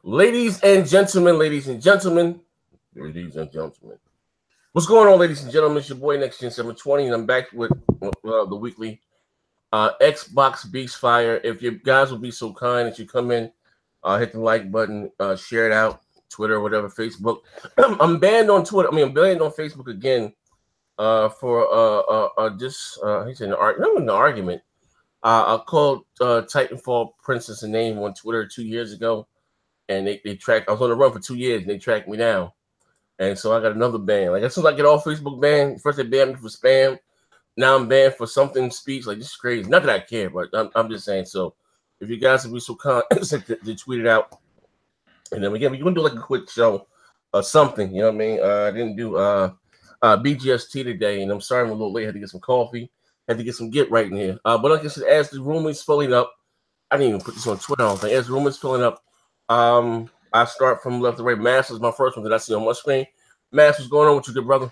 Ladies and gentlemen, ladies and gentlemen, ladies and gentlemen. What's going on, ladies and gentlemen? It's your boy Next Gen 720, and I'm back with the weekly Xbox BEASTFIRE. If you guys will be so kind that you come in, hit the like button, share it out, Twitter or whatever, Facebook. I'm banned on Twitter. I'm banned on Facebook again for he's in an argument. I called Titanfall Princess a name on Twitter 2 years ago, and they tracked. I was on the run for 2 years, and they tracked me down, and so I got another ban. Like as soon as I get off Facebook ban, first they banned me for spam, now I'm banned for something speech. Like this is crazy. Not that I care, but I'm just saying. So if you guys would be so kind to tweet it out, and then we're gonna do like a quick show or something. You know what I mean? I didn't do BGST today, and I'm sorry I'm a little late. I had to get some coffee. Had to get some get right in here. But like I said, as the room is filling up, I didn't even put this on Twitter. As the room is filling up, I start from left to right. Mass is my first one that I see on my screen. Mass, what's going on with you, good brother?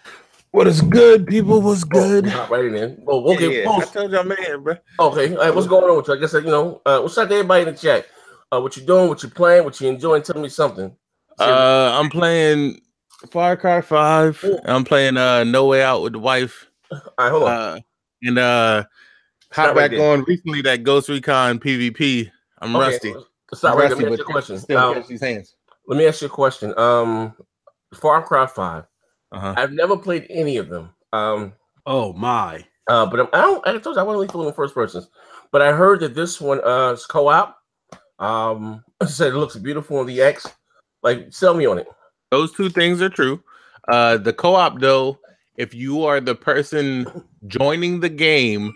What is good, people? What's good? Hop right in. Oh, okay. Yeah, I told y'all, man, bro. Okay. All right. What's going on with you? I guess what's up to everybody in the chat? What you doing? What you playing? What you enjoying? Tell me something. I'm playing Far Cry 5. Ooh. I'm playing No Way Out with the wife. All right, hold on. And hop back on recently that Ghost Recon PvP. I'm rusty. Stop right there. Let me ask you a question. Still catch these hands. Let me ask you a question. Far Cry 5. I've never played any of them. Oh my. But I told you I wasn't really feeling the first persons. But I heard that this one is co-op. I said it looks beautiful on the X. Like, sell me on it. Those two things are true. The co-op though, if you are the person joining the game,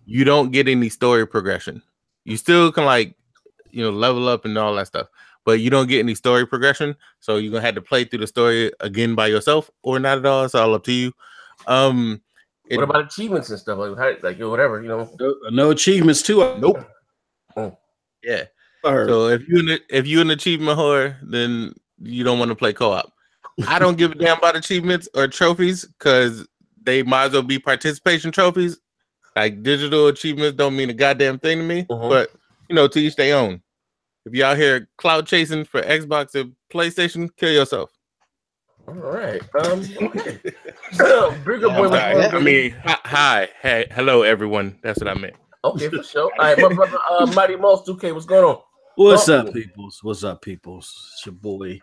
you don't get any story progression. You still can level up and all that stuff, but you don't get any story progression. So you're gonna have to play through the story again by yourself, or not at all. It's all up to you. What about achievements and stuff whatever? No achievements too. Nope. Yeah. So if you're an achievement whore, then you don't want to play co-op. I don't give a damn about achievements or trophies because they might as well be participation trophies. Like digital achievements don't mean a goddamn thing to me. But to each their own. If you out here cloud chasing for Xbox or PlayStation, kill yourself. All right. Hi, hey, hello everyone. That's what I meant. Okay, for sure. All right, my brother, Mighty Moss 2K, what's going on? What's up, peoples? What's up, peoples? It's your boy.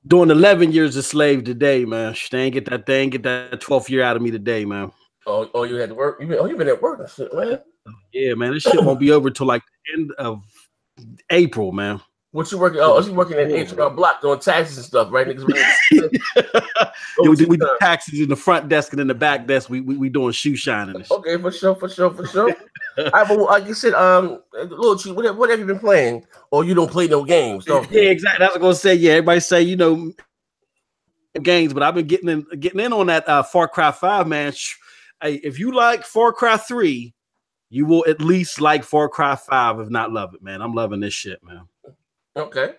Doing 11 years a slave today, man. They ain't get that 12th year out of me today, man. Oh, you had to work? You've been at work and shit, man. Yeah, man. This shit won't be over till like the end of April, man. What you working? Oh, you working at HR Block doing taxes and stuff, right? Niggas we do taxes in the front desk and in the back desk. We doing shoe shining. And shit. Okay, for sure. Like you said, little Chief, what have you been playing? Or you don't play no games? Don't yeah, exactly. That's what I was gonna say. Yeah, everybody say games, but I've been getting in on that Far Cry 5, man. Hey, if you like Far Cry 3, you will at least like Far Cry 5, if not love it, man. I'm loving this shit, man. Okay.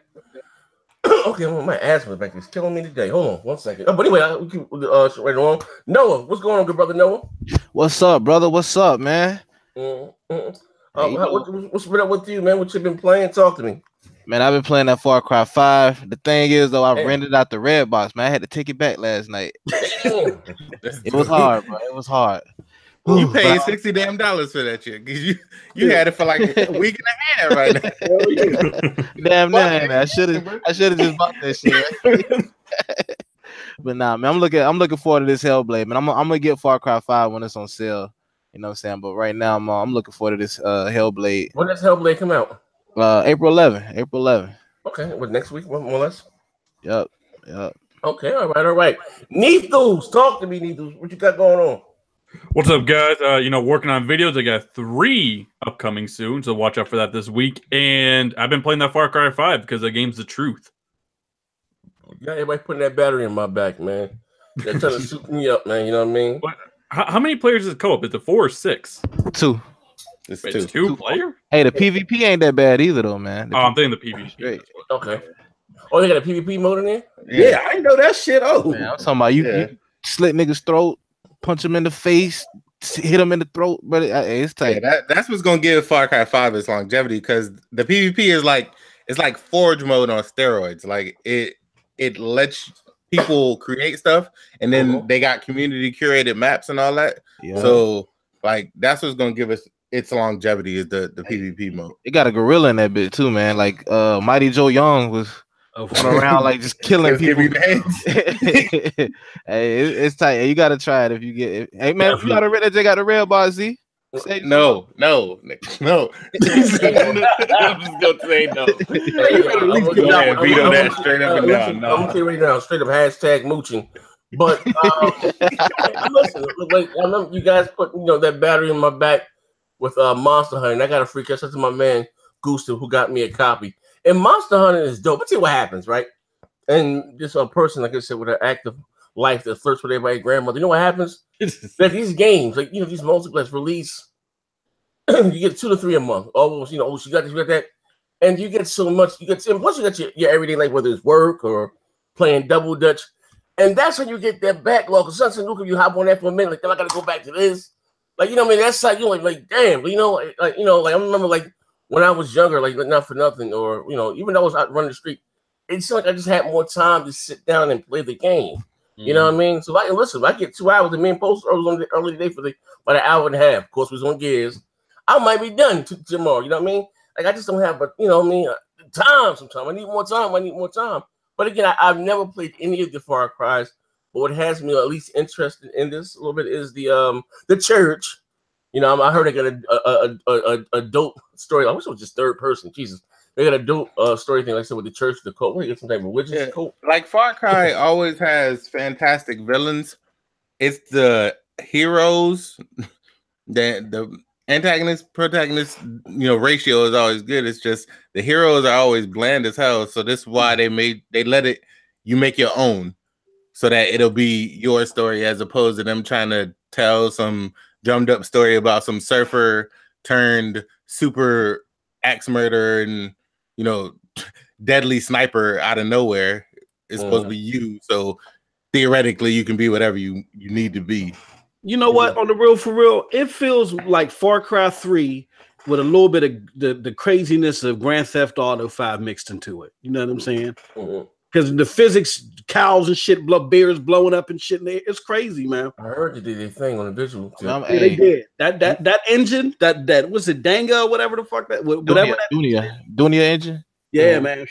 Okay, well, my asthma back is killing me today. Hold on 1 second. But anyway, we keep right on. Noah, what's going on, good brother Noah? What's up, brother? What's up, man? What's been up with you, man? What you been playing? Talk to me. Man, I've been playing that Far Cry 5. The thing is, though, I rented out the red box, man. I had to take it back last night. It was hard, bro. It was hard. You paid $60 damn for that shit because you had it for like a week and a half right now. Damn, man. I should have just bought that shit. But nah, man, I'm looking forward to this Hellblade, man. I'm gonna get Far Cry 5 when it's on sale. You know what I'm saying? But right now, I'm looking forward to this Hellblade. When does Hellblade come out? April 11. April 11. Okay, what next week, more or less? Yep. Okay, all right. Neethus, talk to me, Neethus. What you got going on? What's up, guys? Working on videos. I got 3 upcoming soon, so watch out for that this week. And I've been playing that Far Cry 5 because the game's the truth. Yeah, everybody putting that battery in my back, man. They're trying to shoot me up, man. You know what I mean? What? How many players is it co-op? Is it 4 or 6? 2. It's two player? Hey, the PvP ain't that bad either, though, man. I'm thinking the PvP. Great. Okay. Oh, they got a PvP mode in there? Yeah, I know that shit. Oh, man, I'm talking about you slit niggas' throat, punch him in the face, hit him in the throat, but it's tight. Yeah, that's what's gonna give Far Cry 5 its longevity because the PvP is like it's like Forge mode on steroids. Like it lets people create stuff, and then they got community curated maps and all that. Yeah. So like that's what's gonna give us its longevity is the PvP mode. It got a gorilla in that bit too, man. Like Mighty Joe Young was running around like just killing people. Hey, it's tight. Hey, you gotta try it if you get it. Hey man, if you got a red, they got a red bar, Z. Say no. I'm just gonna say no. Veto that straight up and down. I'm gonna say right now, straight up hashtag mooching. But listen, like I remember you guys put that battery in my back with Monster Hunter. And I got a free catch to my man Gustav who got me a copy. And Monster Hunter is dope. Let's see what happens, right? And just a person, like I said, with an active life that flirts with everybody's grandmother. You know what happens? That these games, like these multiplayers release, you get 2 to 3 a month. Almost, she got this, you got that, and you get so much. Plus you got your everyday life, whether it's work or playing double dutch, and that's when you get that backlog. Because sometimes you hop on that for a minute, like then I got to go back to this. Like I mean, that's like like damn. But like I remember like when I was younger, like not for nothing, or even though I was out running the street, it seemed like I just had more time to sit down and play the game. You know what I mean? So listen, I get 2 hours. The main post was on the early today for about an hour and a half. Of course, we was on Gears. I might be done tomorrow. You know what I mean? Like I just don't have, time. Sometimes I need more time. But again, I've never played any of the Far Cries. But what has me at least interested in this a little bit is the church. I heard they got a dope story. I wish it was just third person. Jesus. They got a dope story thing, like I said, with the church, the cult. What, you get some type of witches cult? Like Far Cry always has fantastic villains. It's the heroes, the antagonist, protagonist, ratio is always good. It's just the heroes are always bland as hell. So this is why they let you make your own, so that it'll be your story as opposed to them trying to tell some drummed up story about some surfer turned super axe murderer and deadly sniper out of nowhere. It's supposed to be you, so theoretically you can be whatever you need to be. You know what? On the real, for real, it feels like Far Cry 3 with a little bit of the craziness of Grand Theft Auto 5 mixed into it. You know what I'm saying? Because the physics, cows and shit, bears blowing up and shit, it's crazy, man. I heard they did their thing on the visual too. Yeah, they did. That engine, that was it, Danga, whatever the fuck that, whatever Dunia engine. Yeah, man.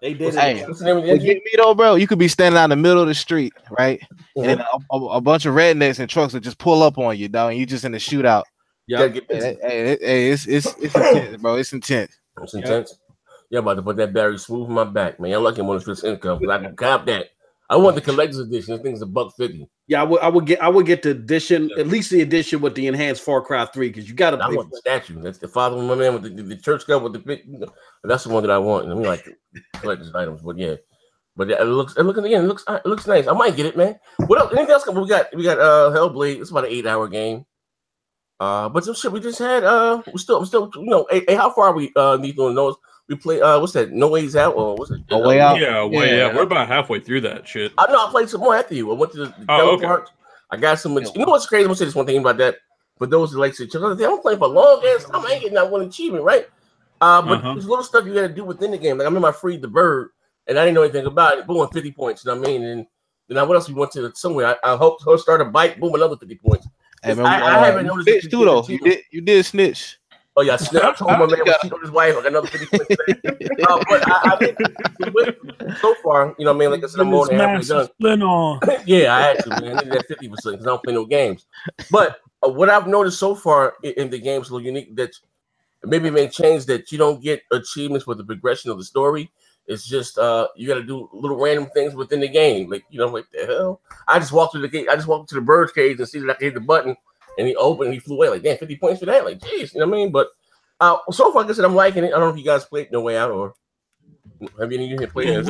They did it. Hey, what's the name of the engine? Get me though, bro. You could be standing out in the middle of the street, right? And a bunch of rednecks and trucks would just pull up on you, dog, and you just in the shootout. Yeah, it's intense, bro. It's intense. It's intense. Yeah, about to put that Barry Smooth in my back, man. I'm lucky I'm on this income because I can cop that. I want the collector's edition. This thing's $150. Yeah, I would get the edition, at least the edition with the enhanced Far Cry 3, because you got to. I want the statue. That's the father of my man with the church guy with the big. That's the one that I want. I mean, like collector's items, but yeah. But it looks nice. I might get it, man. What else? Anything else? We got Hellblade. It's about an 8-hour game. But some shit we just had. I'm still. Hey, how far are we? Neither knows. We play. What's that? No Ways Out, or what's it? A Way Out. Yeah, We're about halfway through that shit. I know. I played some more after you. I went to the park. I got some. You know what's crazy? I'm gonna say this one thing about that. But those that like to, I'm playing for long ass time. I ain't getting that one achievement, right? But there's little stuff you got to do within the game. Like I remember I freed the bird, and I didn't know anything about it. Boom, 50 points. You know what I mean? And then what else? We went to somewhere. I hope to start a bike. Boom, another 50 points. Hey, man, I haven't noticed snitch too though. You did snitch. Oh yeah, I told my man cheat on his wife. Like another 50 points. But I did so far. You know what I mean? Like I said, I'm more than halfway done. Yeah, I actually, man, I needed that 50% because I don't play no games. But what I've noticed so far in the game's a little unique that maybe it may change that you don't get achievements for the progression of the story. It's just you got to do little random things within the game. Like what the hell? I just walked through the gate. I just walked to the bird's cage and see that I could hit the button. And he opened and he flew away. Like, damn, 50 points for that? Like, geez, you know what I mean? But so far, like I said, I'm liking it. I don't know if you guys played No Way Out or have any of you here played it?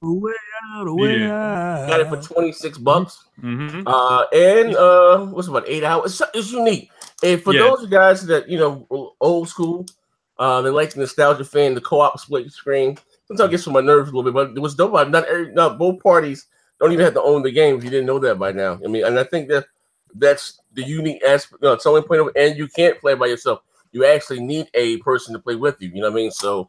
Way out. Got it for $26. And what's about 8 hours? It's unique. And for those of you guys that, old school, they like the nostalgia fan, the co-op split screen. Sometimes it gets on my nerves a little bit, but it was dope. Not both parties don't even have to own the game if you didn't know that by now. I mean, and I think that's the unique aspect. Selling point of, and you can't play by yourself. You actually need a person to play with you. You know what I mean? So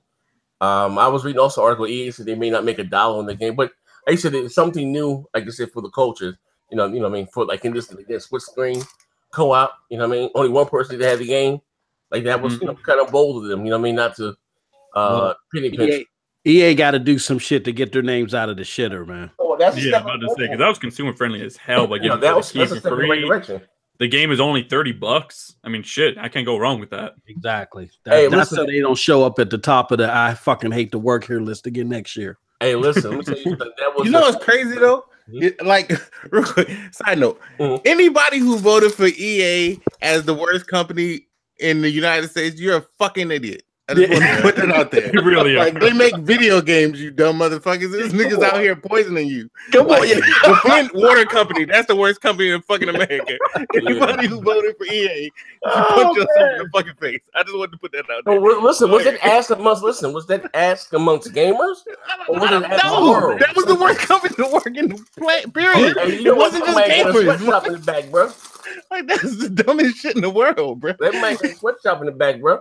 I was reading also article EA said they may not make $1 in the game, but they said it's something new, like I said, for the cultures. You know what I mean? For like in this split screen co-op, you know what I mean? Only one person that had the game. Like that was kind of bold of them, you know what I mean? Not to penny pinch. EA got to do some shit to get their names out of the shitter, man. Oh, that's I'm about to say, because that was consumer friendly as hell. But that's a step in the right direction. The game is only $30. I mean, shit, I can't go wrong with that. Exactly. That's so they don't show up at the top of the I fucking hate to work here list again next year. Hey, listen, let me tell you, that was what's crazy though? Like, real quick, side note, anybody who voted for EA as the worst company in the United States, you're a fucking idiot. I just want to put that out there. You really are. Like, they make video games, you dumb motherfuckers. This niggas out here poisoning you. Come on, the Flint Water Company, that's the worst company in fucking America. Anybody who voted for EA, put yourself in the fucking face. I just wanted to put that out there. Listen, was that asked amongst gamers? Or was No, that was the worst company to work in the play, period. It wasn't just gamers. Sweatshop in the back, bro. Like, that's the dumbest shit in the world, bro. They make a sweatshop in the back, bro.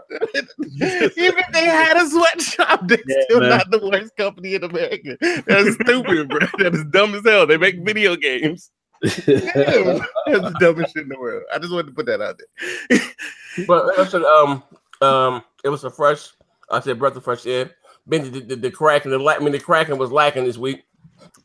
Even if they had a sweatshop, they're still not the worst company in America. That's stupid, bro. That is dumb as hell. They make video games. Damn, that's the dumbest shit in the world. I just wanted to put that out there. But like I said, it was a fresh. I said breath of fresh air. Been the cracking, the cracking was lacking this week.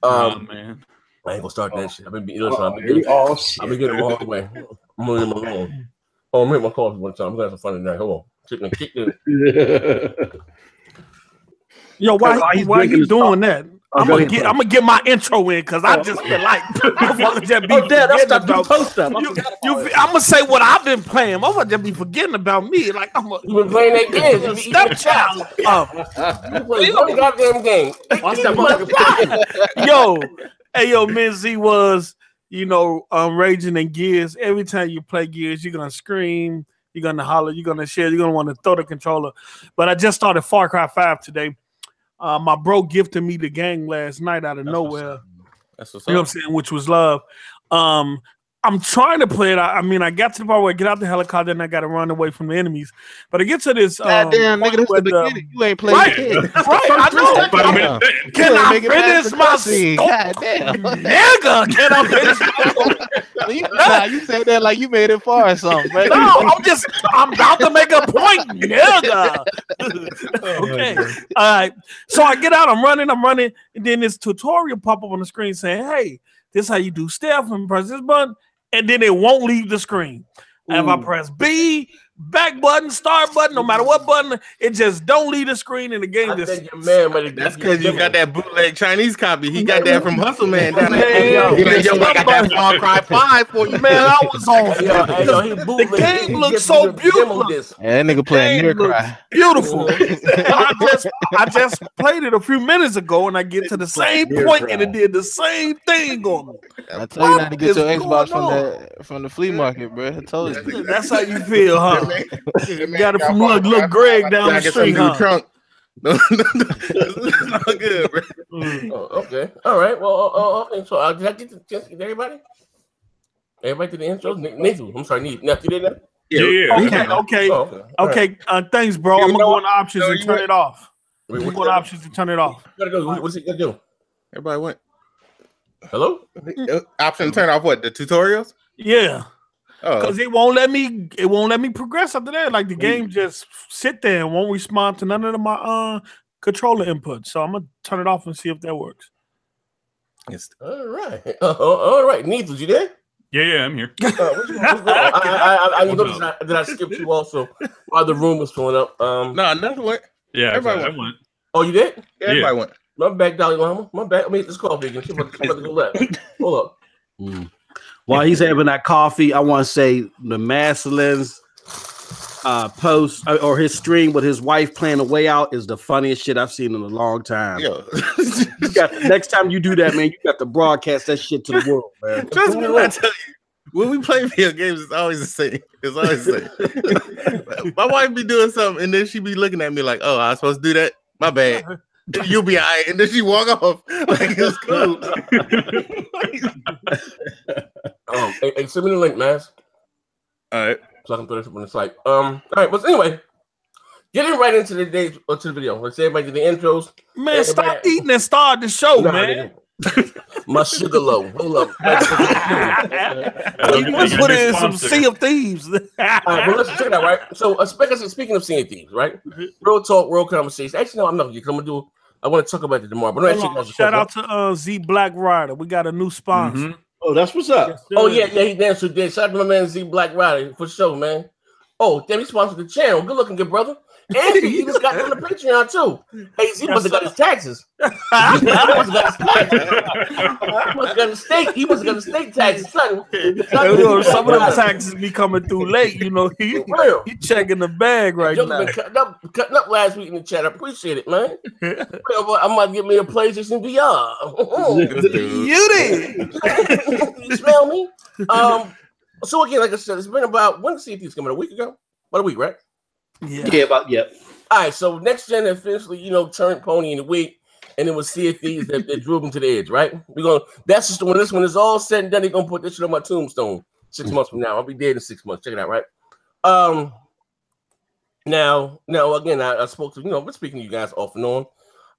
Oh man. I ain't gonna start that shit. I've been getting them all the way. I'm gonna leave them alone. Oh, I'm hitting my coffee one time. I'm gonna have some fun tonight. Hold on. Kick this. Yo, why you doing that? I'm gonna get my intro in because I just feel like motherfuckers just be I'm gonna say what I've been playing. Motherfuckers just be forgetting about me. Like you been playing that game, stepchild. You play one goddamn game. Yo, Minzy was, raging in Gears. Every time you play Gears, you're gonna scream, you're gonna holler, you're gonna share, you're gonna want to throw the controller. But I just started Far Cry 5 today. My bro gifted me the game last night out of nowhere. That's what's up. You know what I'm saying? Which was love. I'm trying to play it. I mean, I got to the part where I get out the helicopter and I got to run away from the enemies. But I get to this. Goddamn, nigga, this is the beginning. You ain't playing right. I know. Can I finish my story? Nigga, can I finish my you said that like you made it far or something, man. No, I'm about to make a point, nigga. Okay. All right. So I get out, I'm running, and then this tutorial pop up on the screen saying, hey, this is how you do stealth and press this button, and then it won't leave the screen. And if I press B, back button, start button, no matter what button, it just don't leave the screen in the game. That's because you got that bootleg Chinese copy. He got that from Hustle Man. Yo, I got that Far Cry 5 for you, man. I was on. The game looks so beautiful. That nigga playing Near Cry. Beautiful. I just played it a few minutes ago, and I get to the same point, and it did the same thing on me. I told you not to get your Xbox from the flea market, bro. I told you. That's how you feel, huh? You got it from little Greg down the street, huh? Trunk. No, it's not good, bro. Okay. All right. Well, okay. So did I get the chance to get everybody? Everybody did the intros? Nathan, I'm sorry, Nathan. You did that? Yeah. Okay. Thanks, bro. I'm gonna go on options and turn it off. Go on options and turn it off. Gotta go. What's it gonna do? Everybody went. Hello? Option turn off what? The tutorials? Yeah. Because it won't let me progress after that. Like the game just sit there and won't respond to none of my controller input. So I'm gonna turn it off and see if that works. All right. All right. Needles, you there? Yeah, I'm here. I noticed that I skipped you also while the room was filling up. No, nothing went. Yeah, everybody went. Oh, you did? Yeah, everybody went. My bad, Dolly Llama. My bad. I mean, this coffee again. She about to go left. Hold up. While he's having that coffee, I want to say the Masselin's post or his stream with his wife playing The Way Out is the funniest shit I've seen in a long time. Yo. Next time you do that, man, you got to broadcast that shit to the world, man. Trust me when I tell you, when we play video games, it's always the same. It's always the same. My wife be doing something, and then she be looking at me like, "Oh, I was supposed to do that? My bad." You'll be all right. And then she walk off like it's cool. Hey, send me the link, man. All right. So I can put it up on the site. All right, but anyway, Getting right into the day or to the video. Let's say everybody do the intros. Man, stop eating and start the show, man. My sugar low. Hold up. You must put in some Sea of Thieves. All right, well, let's check it out, right? So, speaking of Sea of Thieves, right? Real talk, real conversation. Actually, no, I'm not because I want to talk about it tomorrow. But shout out to Z Black Rider. We got a new sponsor. Oh, that's what's up. Yes, oh yeah, he danced with did. Shout out to my man Z Black Rider for sure, man. Oh, damn, he sponsored the channel. Good looking, good brother. And he just got on the Patreon too. Hey, he must have got his taxes. He must have got his state. He must have got his state taxes, son. Some of them taxes be coming through late. You know, he checking the bag right now. Been cutting up last week in the chat. I appreciate it, man. I might get me a PlayStation VR. You did. You smell me? So again, like I said, it's been about when the Sea of Thieves coming a week ago. About a week, right? Yeah. All right, so next gen officially, turned pony in the week, and it was Sea of Thieves that drew them to the edge, right? That's just when this one is all said and done. They're gonna put this shit on my tombstone 6 months from now. I'll be dead in 6 months. Check it out, right? Now again, I spoke to been speaking to you guys off and on,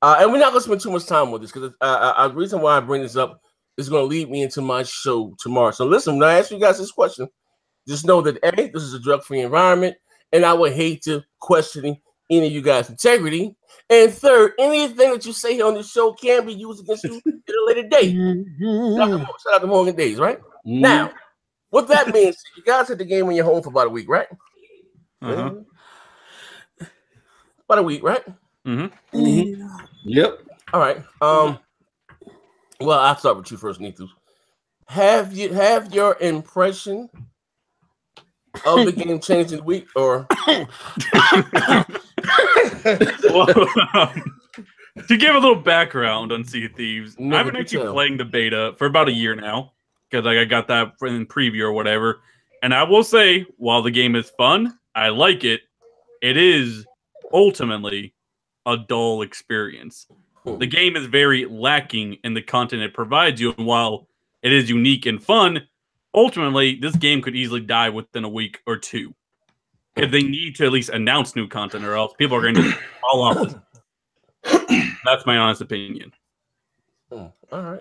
and we're not gonna spend too much time with this because the reason why I bring this up is gonna lead me into my show tomorrow. So listen, when I ask you guys this question, just know that this is a drug-free environment. And I would hate to question any of you guys' integrity. And third, anything that you say here on this show can be used against you at a later date. Shout out to Morgan Days, right? Now, with that being said, you guys had the game when you're home for about a week, right? About a week, right? Yep. All right. Well, I'll start with you first, Nithus. Have your impression of the game changed in the week, or to give a little background on Sea of Thieves, I've been actually playing the beta for about a year now because I got that in preview or whatever. And I will say, while the game is fun, I like it. It is ultimately a dull experience. The game is very lacking in the content it provides you, and while it is unique and fun, ultimately, this game could easily die within a week or two. If they need to at least announce new content, or else people are going to fall off this. That's my honest opinion. All right.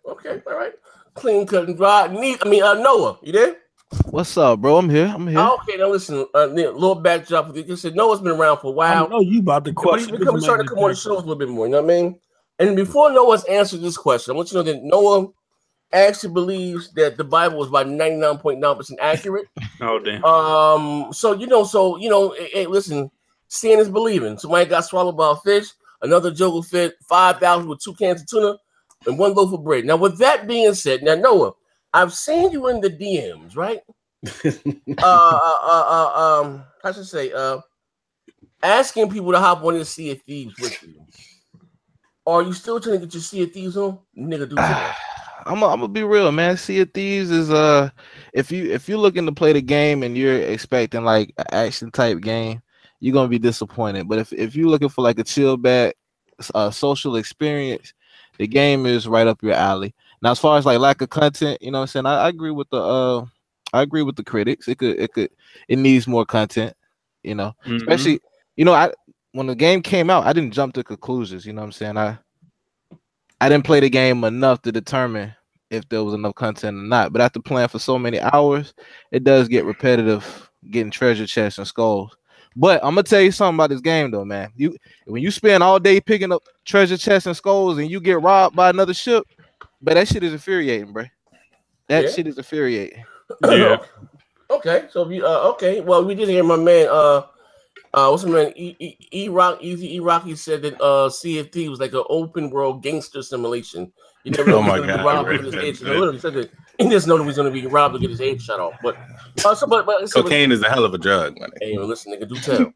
Okay. All right. Clean cut and dry. Noah, you there? What's up, bro? I'm here. Okay, now listen. Little backdrop. You said Noah's been around for a while. I know you about to question. He's starting to come on the show a little bit more. You know what I mean? And before Noah's answered this question, I want you to know that Noah actually believes that the Bible is about 99.9% accurate. Oh damn. Hey, listen, seeing is believing. Somebody got swallowed by a fish, another joker fed 5,000 with 2 cans of tuna and 1 loaf of bread. Now, with that being said, now Noah, I've seen you in the DMs, right? I should say, asking people to hop on this Sea of Thieves with you. Are you still trying to get your Sea of Thieves on? Nigga, do that. I'm gonna be real, man. Sea of Thieves is if you're looking to play the game and you're expecting like an action type game, you're gonna be disappointed. But if you're looking for like a chill back social experience, the game is right up your alley. Now, as far as like lack of content, you know what I'm saying, I agree with the critics. It needs more content, especially when the game came out, I didn't jump to conclusions. You know what I'm saying? I didn't play the game enough to determine if there was enough content or not. But after playing for so many hours, it does get repetitive, getting treasure chests and skulls. But I'm gonna tell you something about this game, though, man. When you spend all day picking up treasure chests and skulls, and you get robbed by another ship, but that shit is infuriating, bro. That shit is infuriating. Yeah. Okay. So okay. Well, we did hear my man. What's his name? He said that Sea of Thieves was like an open world gangster simulation. You never know who's going to be robbed to get his head. Literally said that he just know that he's going to be robbed to get his head shut off. But cocaine is a hell of a drug, man. Hey, listen, nigga, do tell.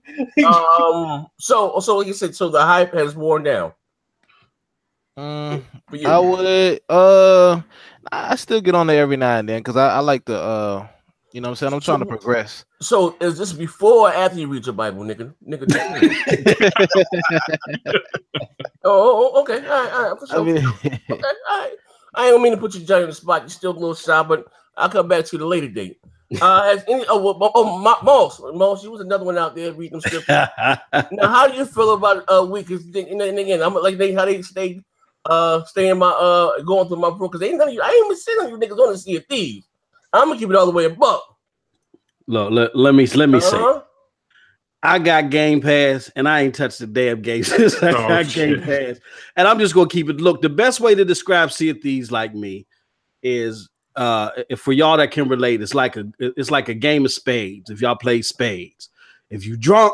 So like you said, so the hype has worn down. I still get on there every now and then because I like the you know what I'm saying? I'm trying to progress. So is this before or after you read your Bible, nigga? Okay. All right. For sure. Okay, all right. I ain't mean to put you Johnny on the spot. You're still a little shy, but I'll come back to you at a later date. Has any? Moss, you was another one out there reading them scripts. Now, how do you feel about week? And again, I'm like how they stay in my going through my bro because ain't none of you. I ain't even seen you niggas on the Sea of Thieves. I'm gonna keep it all the way above. Look, let me say. I got Game Pass, and I ain't touched the damn game since I got Game Pass. And I'm just gonna keep it. Look, the best way to describe Sea of Thieves like me is for y'all that can relate, it's like a game of spades. If y'all play spades, if you drunk,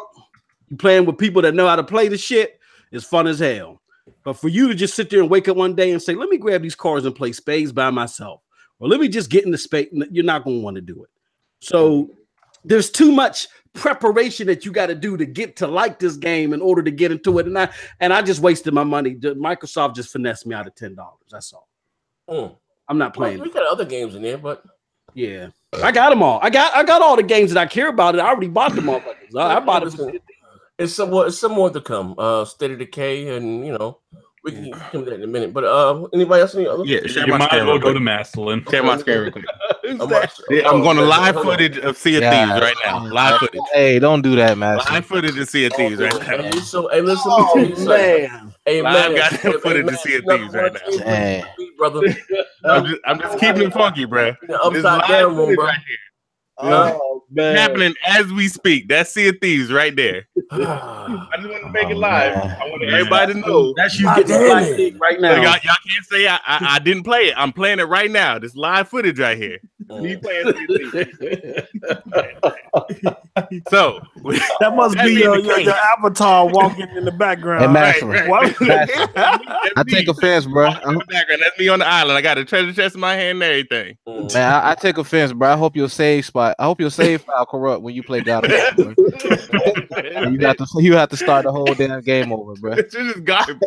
you playing with people that know how to play the shit, it's fun as hell. But for you to just sit there and wake up one day and say, let me grab these cards and play spades by myself, or let me just get in the spade, you're not gonna want to do it. So there's too much preparation that you got to do to get to like this game in order to get into it. And I just wasted my money. Microsoft just finessed me out of $10. That's all. I'm not playing. We got other games in there, but yeah, I got them all. I got all the games that I care about. And I already bought them all. I bought them. It's somewhat to come. State of Decay, and we can come to that in a minute. But anybody else? Yeah, you might as well go to Maslin. Share my screen real quick. I'm going to live footage of Sea of Thieves right now. Live footage. Hey, don't do that, man. Live footage of Sea of Thieves right now. So, hey, listen, man. Hey, man, got footage of Sea of Thieves right now. Hey, brother. I'm just keeping it funky, bro. Upside down, bro. Right here. Oh, man. Happening as we speak. That's Sea of Thieves right there. I just want to make it live. Man. I want everybody to know. That's you getting the right now. Y'all can't say I didn't play it. I'm playing it right now. This live footage right here. Me playing Sea of Thieves. So that must be your avatar walking in the background. Hey, right. I take offense, bro. That's me on the island. I got a treasure chest in my hand and everything. Man, I take offense, bro. I hope your save file corrupt when you play God of War. You have to start the whole damn game over, bro. It's just garbage.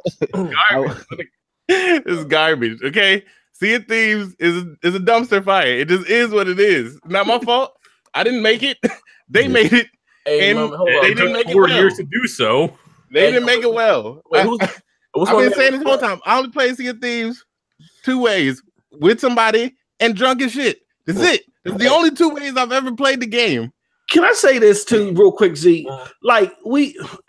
It's garbage. Okay, Sea of Thieves is a dumpster fire. It just is what it is. Not my fault. I didn't make it. They made it, and they didn't make it 4 years to do so. They didn't make it well. I've been saying this whole time. I only play Sea of Thieves 2 ways: with somebody and drunk as shit. That's it. It's the only 2 ways I've ever played the game. Can I say this too, real quick, Z? Like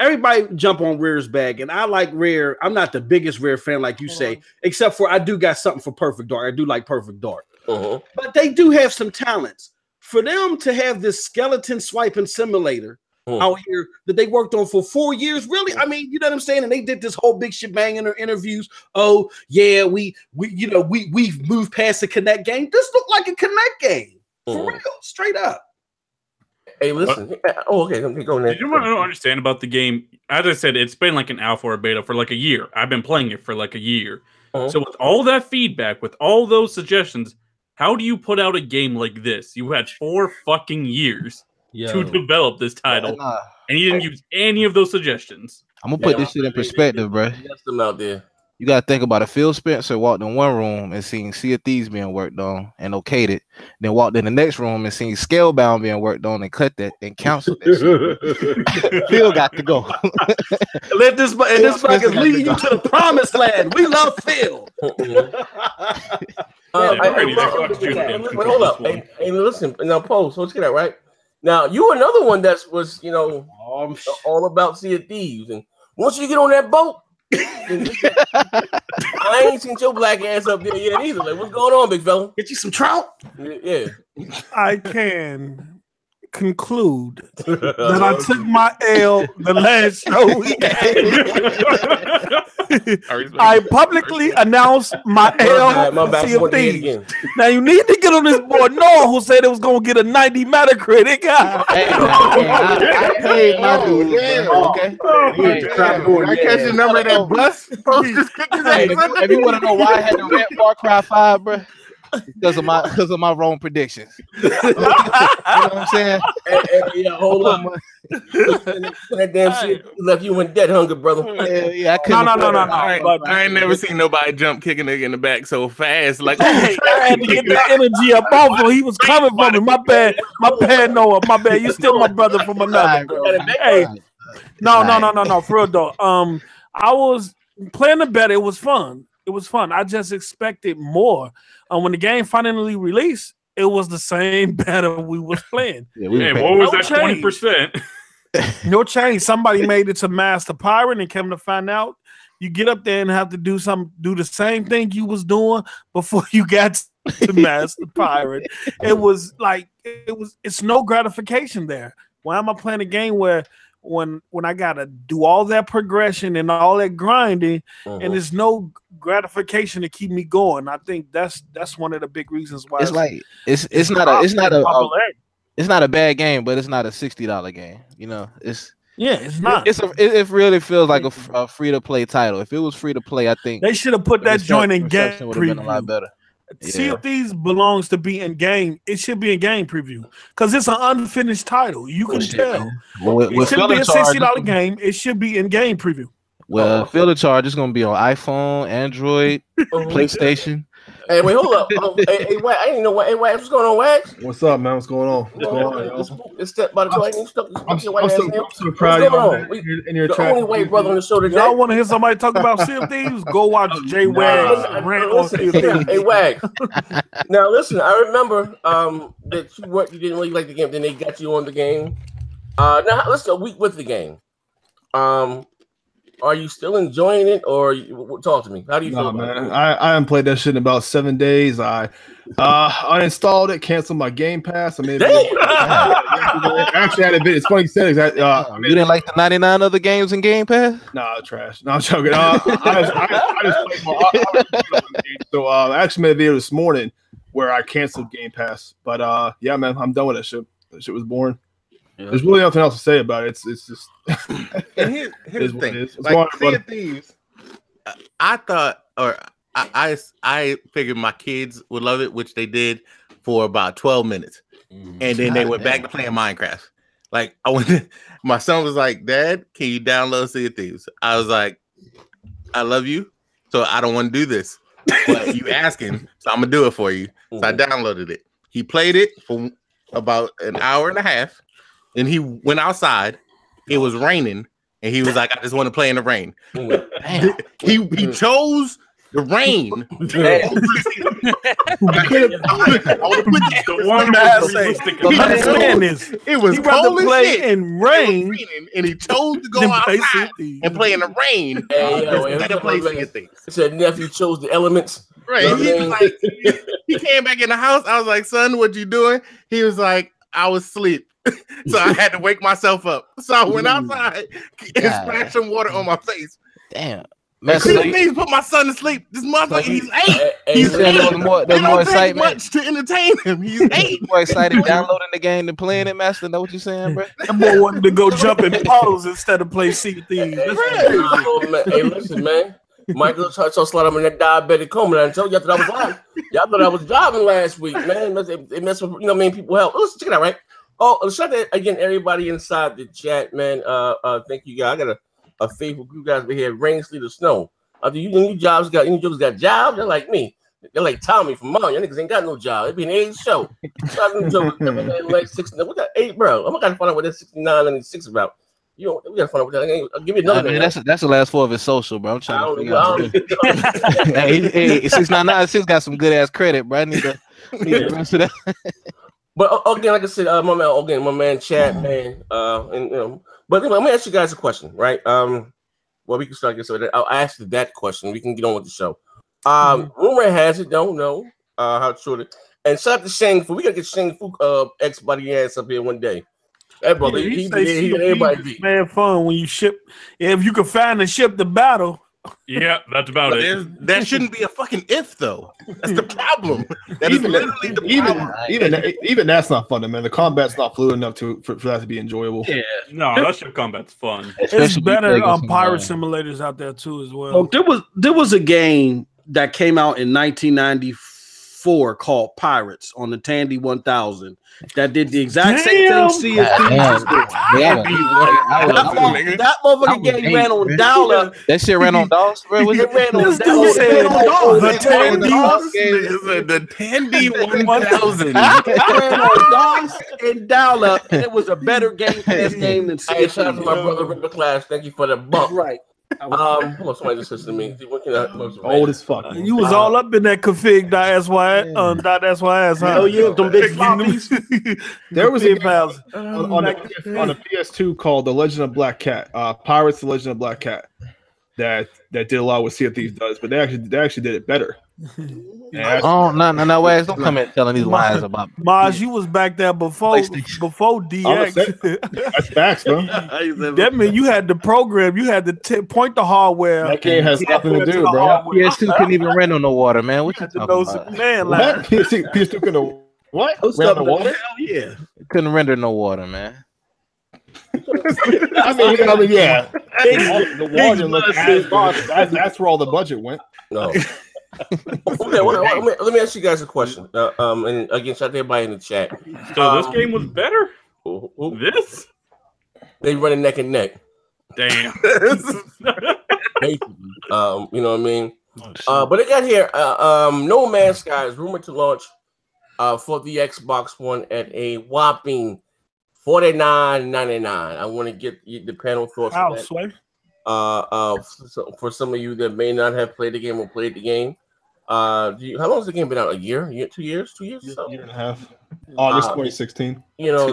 everybody jump on Rare's bag, and I like Rare. I'm not the biggest Rare fan, like you say, except for I do got something for Perfect Dark. I do like Perfect Dark, but they do have some talents. For them to have this skeleton swiping simulator out here that they worked on for 4 years, really, I mean, you know what I'm saying? And they did this whole big shebang in their interviews. Oh yeah, we moved past the Connect game. This looked like a Connect game for real, straight up. Hey, listen. Okay, let me go next. You want to understand about the game? As I said, it's been like an alpha or beta for like a year. I've been playing it for like a year. So with all that feedback, with all those suggestions, how do you put out a game like this? You had 4 fucking years to develop this title, and you didn't use any of those suggestions. I'm gonna put this shit in perspective, bro. Them out there. You gotta think about it. Phil Spencer walked in one room and seen Sea of Thieves being worked on and okayed it. Then walked in the next room and seen Scalebound being worked on and cut that and canceled that shit. Phil got to go. Let this fucking lead you to the promised land. We love Phil. Hold up. Hey, listen. Now, Post, let's get that right. Now, you another one that was, all about Sea of Thieves. And once you get on that boat, I ain't seen your black ass up there yet either. Like, what's going on, big fella? Get you some trout? Yeah. I can conclude that I took my L the last show we had. I publicly announced my L. Now you need to get on this boy Noah, who said it was gonna get a 90 Metacritic. I paid my dude. Okay. I catch the number of that bus. If you want to know why I had to rent Far Cry 5, bro. Because of my wrong predictions. You know what I'm saying? Yeah, hold on. That damn shit left you in dead hunger, brother. Yeah, I couldn't. No. I ain't never seen nobody jump kicking nigga in the back so fast. Like, I had to get that energy up off him. He was coming from me. My bad, Noah. My bad. You still my brother from another. Hey, no. For real though. I was playing the beta. It was fun. I just expected more. When the game finally released, it was the same beta we was playing. Hey, what was that 20%? No change. Somebody made it to Master Pirate, and came to find out, you get up there and have to do the same thing you was doing before you got to Master Pirate. It was like it's no gratification there. Why am I playing a game where when I gotta do all that progression and all that grinding, and there's no gratification to keep me going? I think that's one of the big reasons why it's not a bad game, but it's not a $60 game. You know, it's not. It really feels like a free to play title. If it was free to play, I think they should have put that joint in game would have been a lot better. See if these belongs to be in game. It should be in game preview because it's an unfinished title. You can tell. It should be a $60 game. It should be in game preview. Well, field of charge is going to be on iPhone, Android, PlayStation. Hey, wait, hold up. Hey, Wax, I didn't know what. Hey, Wax, what's going on, Wax? What's up, man? What's going on? What's going on? It's step by the way. I'm so proud of you. In your the only white brother on the show today. Y'all want to hear somebody talk about Sea of Thieves? Go watch Jay Wags rant on Sea of Thieves. Hey, Wags. Now listen, I remember that you didn't really like the game. Then they got you on the game. Now let's go a week with the game. Are you still enjoying it, or talk to me? How do you feel about it? I haven't played that shit in about 7 days. I uninstalled it, canceled my Game Pass. I mean, actually had a bit. It's funny you said it. You didn't like the 99 other games in Game Pass? Nah, trash. No, I'm joking. I just played so I actually made a video this morning where I canceled Game Pass. But yeah, man, I'm done with that shit. That shit was boring. Yeah. There's really nothing else to say about it. It's just. And here's the thing. Like Sea of Thieves, I thought, or I figured my kids would love it, which they did for about 12 minutes, and then they went back to playing Minecraft. Like my son was like, "Dad, can you download Sea of Thieves?" I was like, "I love you, so I don't want to do this, but you asking, so I'm gonna do it for you." So I downloaded it. He played it for about an hour and a half. And he went outside. It was raining, and he was like, "I just want to play in the rain." He chose the rain. It was cold as shit in rain, and he chose to go outside and play in the rain. He said nephew chose the elements. Right. He came back in the house. I was like, "Son, what you doing?" He was like, "I was asleep." So I had to wake myself up. So I went outside and splashed some water on my face. Damn. Please put my son to sleep. This motherfucker, he's 8. He's 8. There's more excitement. Much to entertain him. He's 8. More excited downloading the game than playing it, Master. Know what you're saying, bro? That boy wanted to go jump in puddles instead of play Sea of Thieves. Hey, listen, man. Michael so slide up in that diabetic coma. I told y'all that I was lying. Y'all thought I was driving last week, man. It messed with people help. Listen, check it out, right? Oh, shout out again, everybody inside the chat, man. Thank you, guys. I got a faithful group, guys. We had rain, sleet, or snow. You jobs got jobs? They're like me. They're like Tommy from Mom. Y'all niggas ain't got no job. It'd be an 8 show. Like 69. What that 8, bro? I'm gonna find out what that 69 and 6 about. We gotta find out what that. I'll give you another. Man, that's the last 4 of his social, bro. I'm trying to figure out. Hey, 699 got some good ass credit, bro. I need to rest of that. But again, like I said, my man Chad, man, but anyway, let me ask you guys a question, right? Well, we can start. So I'll ask you that question. We can get on with the show. Rumor has it, don't know how true it is. And shout out to Shang Fu. We gotta get Shang Fu ex buddy ass up here one day. That brother, he everybody beat. Man, fun when you ship. If you can find and ship the battle. Yeah, that's about it. That shouldn't be a fucking if, though. That's the problem. That is literally the problem. Even that's not fun, man. The combat's not fluid enough for that to be enjoyable. Yeah, no, that ship combat's fun. It's better pirate simulators out there too, as well. There was a game that came out in 1994 called Pirates on the Tandy 1000 that did the exact same thing. That motherfucking game ran on dial-up. That shit ran on DOS. It ran on the Tandy 1000. It ran on DOS and dial-up, and it was a better Game Pass game than Hey, shout out to my brother Rick McClash. Thank you for the bump. Right. Hold on, somebody just listened to me. Old as fuck. You was all up in that config.sys, huh? Oh yeah, them big floppies. There was a game files. on the PS2 called The Legend of Black Cat, Pirates: The Legend of Black Cat. That did a lot what Sea of Thieves does, but they actually did it better. No way! Don't come in telling these lies about Maz. You was back there before DX. That's facts, bro. That mean you had the program. You had to point the hardware. That game has nothing to do, bro. PS2 couldn't even render no water, man. What you talking about? Man, like PS2 couldn't what? Render water? Hell yeah, it couldn't render no water, man. I mean, yeah. The water looked as that's where all the budget went. No. Okay, let me ask you guys a question. And again, shout out to everybody in the chat. So this game was better. This they running neck and neck. Damn. Basically, you know what I mean. But it got here. No Man's Sky is rumored to launch for the Xbox One at a whopping $49.99. I want to get the panel thoughts on that. For some of you that may not have played the game or played the game, how long has the game been out? A year? 2 years? 2 years? Year and a half. August 2016. You know,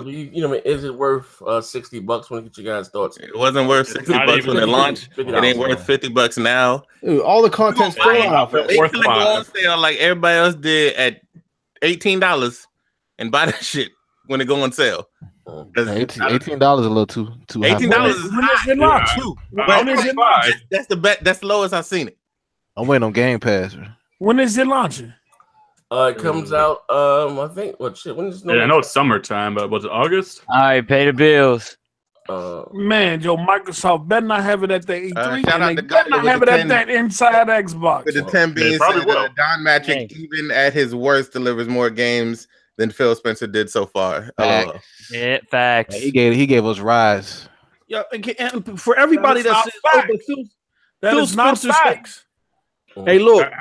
is it worth $60? Want to get you guys' thoughts? It wasn't worth $60 when it launched. It ain't worth $50 now. Dude, all the content's still out. They could go on sale like everybody else did at $18 and buy that shit when it go on sale. $18 a little too high. $18 is high too. That's the bet. That's the lowest I've seen it. I'm waiting on Game Pass. When is it launching? It comes out. I think. What shit? When is it? I know it's summertime, but was it August? All right, pay the bills. Man, Microsoft better not have it at the E3. Shout out and to they better not have it at that inside Xbox. With the 10 being said, Don Matrick, even at his worst, delivers more games than Phil Spencer did so far. Yeah, facts. He gave us Rise. Yeah, and for everybody that says, Phil Spencer facts. Hey, look,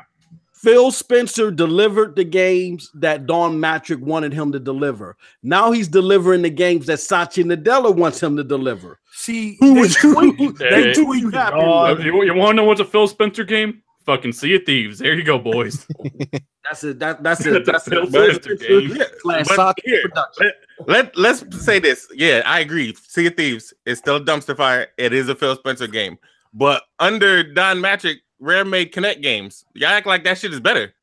Phil Spencer delivered the games that Don Matrick wanted him to deliver. Now he's delivering the games that Satya Nadella wants him to deliver. See, who would you? They tweet happy. You want to know what's a Phil Spencer game? Fucking Sea of Thieves. There you go, boys. That's it. That's Phil Spencer game. Let's say this. Yeah, I agree. Sea of Thieves is still a dumpster fire. It is a Phil Spencer game. But under Don Matrick, Rare made Connect games. Y'all act like that shit is better.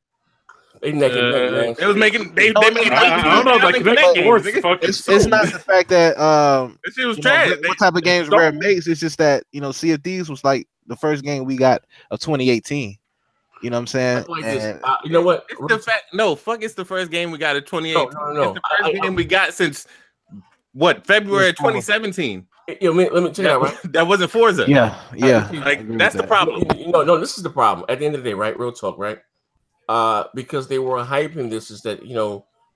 They made I don't know, like Connect games. It's not the fact that this shit was trash. What type of games Rare makes? It's just that Sea of Thieves was like the first game we got of 2018. You know what I'm saying? You know what? It's the fact. No, fuck. It's the first game we got of 2018. No. It's the first game we got since what? February 2017. Let me check it out, right? That wasn't Forza. Yeah. Like that's the problem. No, this is the problem. At the end of the day, right? Real talk, right? Because they were hyping this is that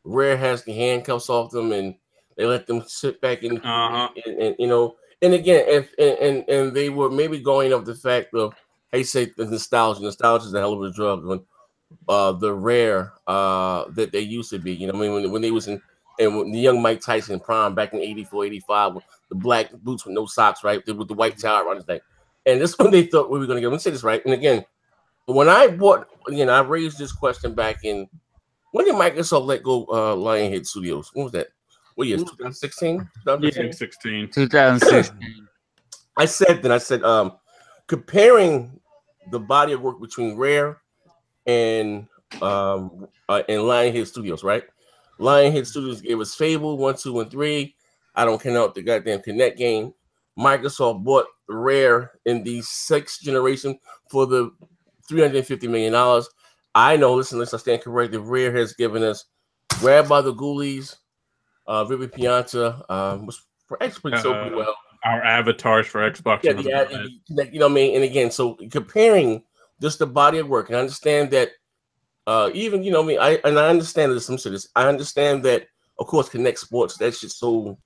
Rare has the handcuffs off them and they let them sit back and and again and they were maybe going off the fact of say the nostalgia is a hell of a drug when the Rare that they used to be. When they was in. And when the young Mike Tyson prime back in 84, 85, with the black boots with no socks, right? With the white tie around his neck. And this one they thought we were going to get. Let me say this, right? And again, when I raised this question back in, when did Microsoft let go Lionhead Studios? When was that? What year? 2016? 2016. 2016. I said, comparing the body of work between Rare and Lionhead Studios, right? Lionhead Studios gave us Fable 1, 2, and 3. I don't count the goddamn Kinect game. Microsoft bought Rare in the 6th generation for the $350 million. I know, listen, I stand corrected. Rare has given us Grab by the Ghoulies, Vivi Pianta, was pretty well. Our avatars for Xbox. You know what I mean? And again, so comparing just the body of work, and I understand that. Even I understand this. I understand that, of course, Connect Sports. That shit's so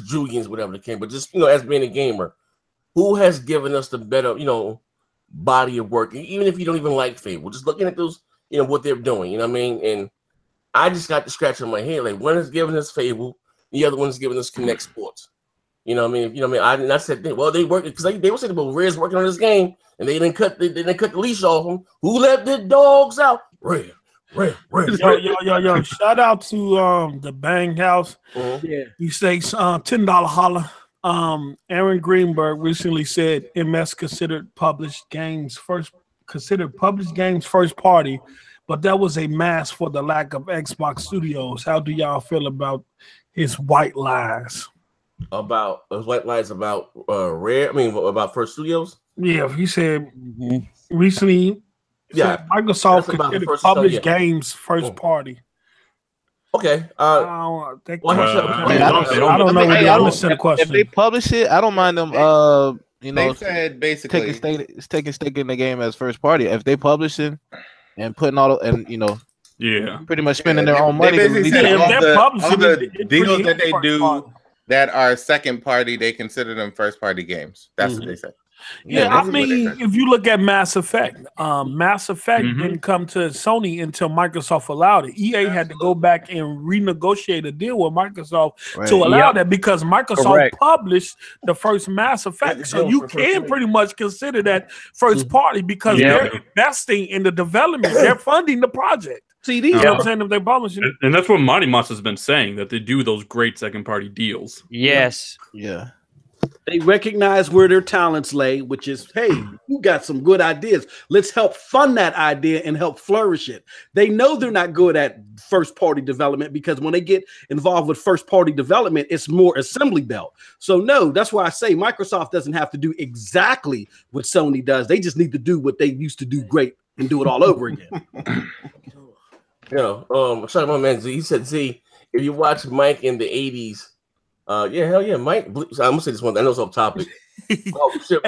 Julians, whatever the came. But just as being a gamer, who has given us the better body of work? Even if you don't even like Fable, just looking at those, what they're doing. You know what I mean? And I just got the scratch on my head. Like one is giving us Fable, the other one's giving us Connect Sports. You know what I mean? You know what I mean? I said, well, they worked because they were saying about Rare's working on this game, and they didn't cut the leash off them. Who let the dogs out? Rare. Yo! Shout out to the Bang House. Yeah, you say $10 holler. Aaron Greenberg recently said MS considered published games first party, but that was a mask for the lack of Xbox Studios. How do y'all feel about his white lies? About white lies about Rare? I mean, about First Studios? Yeah, he said recently. Yeah, Microsoft considered published games first party. Okay. I don't know. I understand the question. If they publish it, I don't mind them. You know, they said basically taking stake in the game as first party. If they publish it and putting all and you know, pretty much spending their own money. All the deals that they do that are second party, they consider them first party games. That's what they said. Yeah, I mean, if you look at Mass Effect didn't come to Sony until Microsoft allowed it. EA had to go back and renegotiate a deal with Microsoft to allow that because Microsoft published the first Mass Effect. So you can pretty much consider that first party because they're investing in the development. They're funding the project. You know what I'm saying? If they publish it. And that's what Mighty Mouse has been saying, that they do those great second party deals. Yes. Yeah. They recognize where their talents lay, which is, hey, you got some good ideas. Let's help fund that idea and help flourish it. They know they're not good at first-party development because when they get involved with first-party development, it's more assembly belt. So, no, that's why I say Microsoft doesn't have to do exactly what Sony does. They just need to do what they used to do great and do it all over again. Shout out to my man Z. He said, Z, if you watch Mike in the 80s, hell yeah, Mike. I'm gonna say this one. I know it's off topic.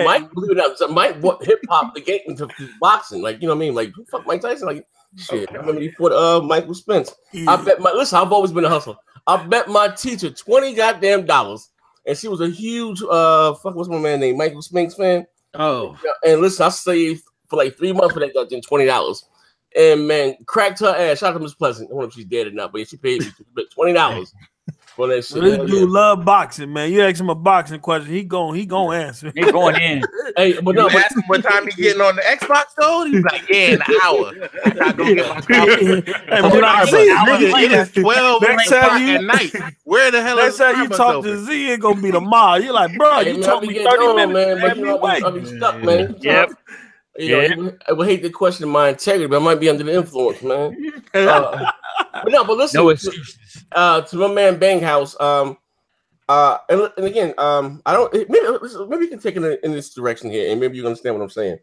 Mike, believe it or not, Mike brought hip hop the game into boxing. Like, you know what I mean? Like, fuck Mike Tyson. Like, shit. I remember he fought Michael Spence. I bet I've always been a hustler. I bet my teacher $20 goddamn dollars, and she was a huge what's my man name? Michael Spence fan. Oh, and listen, I saved for like 3 months for that goddamn $20. And man, cracked her ass. Shout out to Miss Pleasant. I don't know if she's dead or not, but she paid me $20. This dude love boxing, man. You ask him a boxing question, he gon' answer. He going in. Hey, but no, ask him what time he getting on the Xbox though. He's like, yeah, in an hour. I go get my coffee. It is 12 at night. Where the hell is that? You talk to Z, it gonna be the mall. You're like, bro, you told me 30 minutes, man. But you know, I'll be stuck, man. Yep. I would hate to question my integrity, but I might be under the influence, man. But listen. No excuses. To my man Banghouse, and again, I don't. Maybe you can take it in this direction here, and maybe you understand what I'm saying.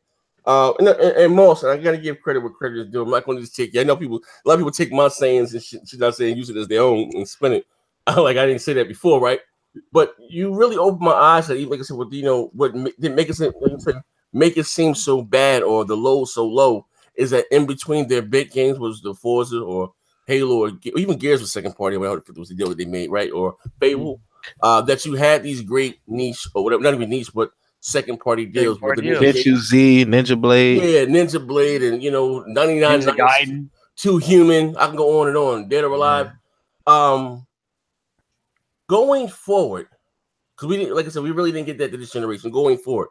And Moss, I gotta give credit where credit is due. I'm not going to just take. I know a lot of people take my sayings and shit I say and use it as their own and spin it. Like I didn't say that before, right? But you really opened my eyes. Like I said, what didn't make it seem so bad or the low so low is that in between their big games was the Forza or Halo or even Gears was second party. Whatever it was the deal that they made, right? Or Fable, that you had these great niche or whatever, not even niche, but second party deals with the Ninja Blade, Ninja Blade, and 99 Too Human. I can go on and on. Dead or Alive. Going forward, because we didn't, like I said, we really didn't get that to this generation. Going forward,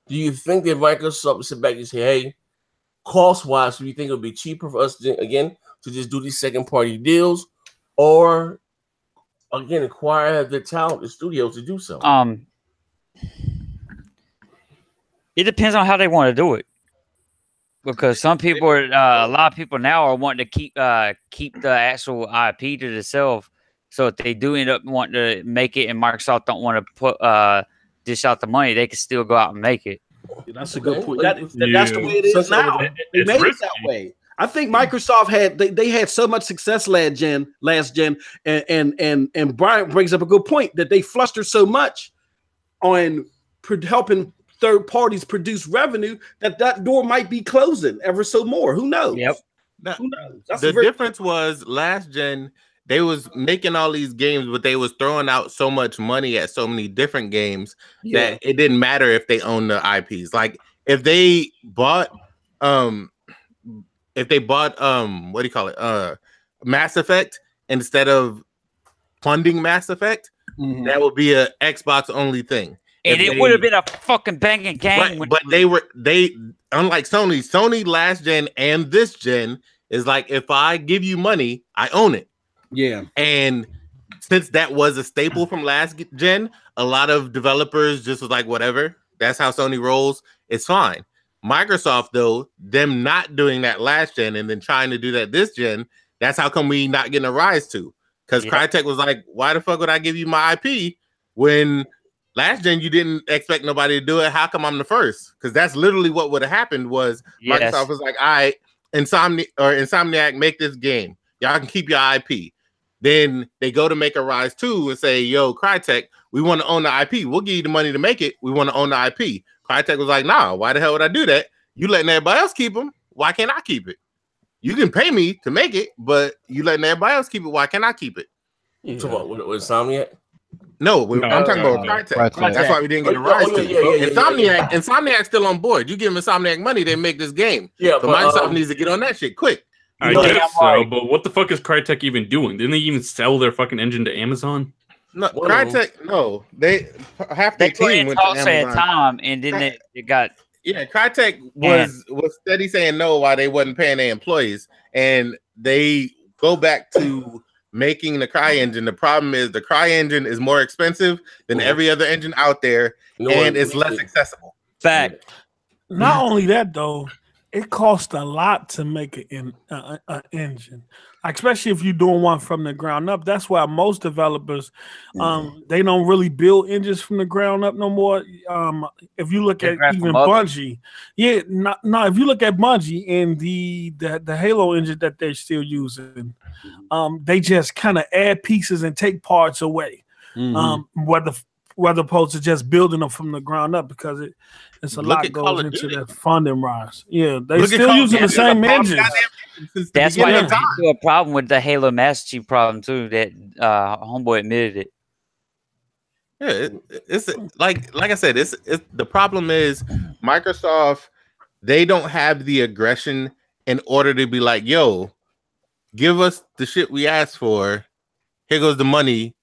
do you think that Microsoft would sit back and say, "Hey, cost wise, do you think it would be cheaper for us to just do these second party deals, or again acquire the talent, the studios to do so?" It depends on how they want to do it, because some people are, a lot of people now are wanting to keep the actual IP to themselves. So if they do end up wanting to make it, and Microsoft don't want to put dish out the money, they can still go out and make it. That's a good point. That's the way it is now. They made it that way. I think Microsoft had so much success last gen, and Brian brings up a good point that they flustered so much on helping third parties produce revenue that door might be closing ever so more. Who knows? Yep. Who knows? The difference was last gen. They was making all these games, but they was throwing out so much money at so many different games that it didn't matter if they own the IPs. Like if they bought what do you call it? Mass Effect instead of funding Mass Effect, that would be a Xbox only thing. And it would have been a fucking banging game. Right, but they unlike Sony last gen and this gen is like, if I give you money, I own it. Yeah. And since that was a staple from last gen, a lot of developers just was like, whatever. That's how Sony rolls. It's fine. Microsoft, though, them not doing that last gen and then trying to do that this gen, that's how come we not getting a rise to. Because Crytek was like, why the fuck would I give you my IP when last gen you didn't expect nobody to do it? How come I'm the first? Because that's literally what would have happened was Microsoft was like, all right, Insomniac, make this game. Y'all can keep your IP. Then they go to make a Rise 2 and say, yo, Crytek, we want to own the IP. We'll give you the money to make it. We want to own the IP. Crytek was like, nah, why the hell would I do that? You letting everybody else keep them. Why can't I keep it? You can pay me to make it, but you letting everybody else keep it. Why can't I keep it? You talking about with Insomniac? No, I'm talking about Crytek. That's why we didn't get a Rise to. Insomniac's still on board. You give them Insomniac money, they make this game. Yeah, so Microsoft needs to get on that shit quick. I guess so, but what the fuck is Crytek even doing? Didn't they even sell their fucking engine to Amazon? No, Crytek, no. They half their team went to Amazon. Time, and then it got... Yeah, Crytek was steady saying no while they wasn't paying their employees. And they go back to making the Cry engine. The problem is the Cry engine is more expensive than every other engine out there, and it's less accessible. Fact. Not only that, though, it costs a lot to make an engine, especially if you're doing one from the ground up. That's why most developers, they don't really build engines from the ground up no more. If you look at even Bungie, if you look at Bungie and the Halo engine that they're still using, they just kind of add pieces and take parts away, whether opposed to just building them from the ground up, because it's a lot goes into that funding rise. Yeah, they still using the same engines. That's why there's a problem with the Halo Master Chief problem too. That homeboy admitted it. Yeah, it's like I said, it's the problem is Microsoft. They don't have the aggression in order to be like, yo, give us the shit we asked for. Here goes the money.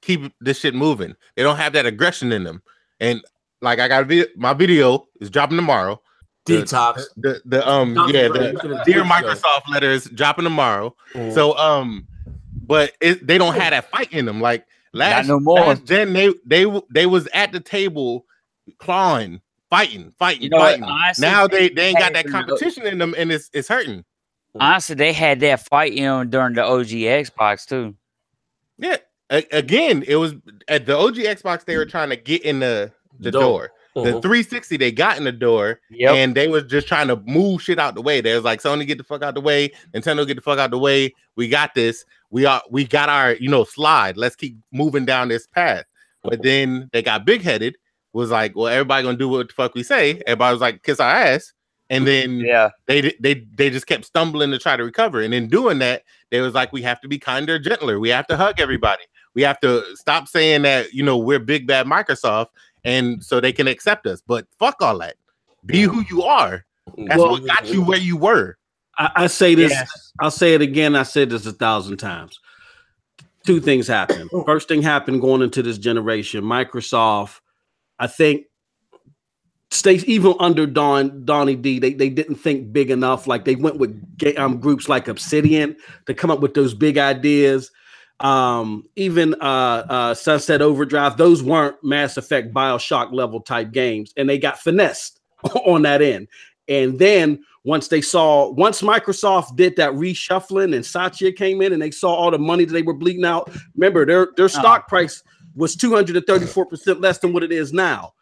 Keep this shit moving. They don't have that aggression in them. And like I got my video is dropping tomorrow. Detox. The Dear Microsoft letters dropping tomorrow. So but they don't have that fight in them. Like last gen, they was at the table clawing, fighting. Now they ain't got that competition in them, and it's hurting. Honestly, they had that fight during the OG Xbox too. Yeah. Again, it was at the OG Xbox. They were trying to get in the door. The 360, they got in the door, and they was just trying to move shit out the way. They was like, Sony, get the fuck out the way. Nintendo, get the fuck out the way. We got this. We got our slide. Let's keep moving down this path. But then they got big headed. Was like, well, everybody gonna do what the fuck we say. Everybody was like, kiss our ass. And then they just kept stumbling to try to recover. And in doing that, they was like, we have to be kinder, gentler. We have to hug everybody. We have to stop saying that, we're big bad Microsoft, and so they can accept us. But fuck all that. Be who you are. That's what got you where you were. I say this. Yes. I'll say it again. I said this 1,000 times. Two things happened. First thing happened going into this generation. Microsoft, I think, stays even under Donnie D. They didn't think big enough. Like they went with groups like Obsidian to come up with those big ideas. Even Sunset Overdrive, those weren't Mass Effect, BioShock level type games, and they got finessed on that end. And then once Microsoft did that reshuffling and Satya came in and they saw all the money that they were bleeding out, remember their stock price was 234% less than what it is now.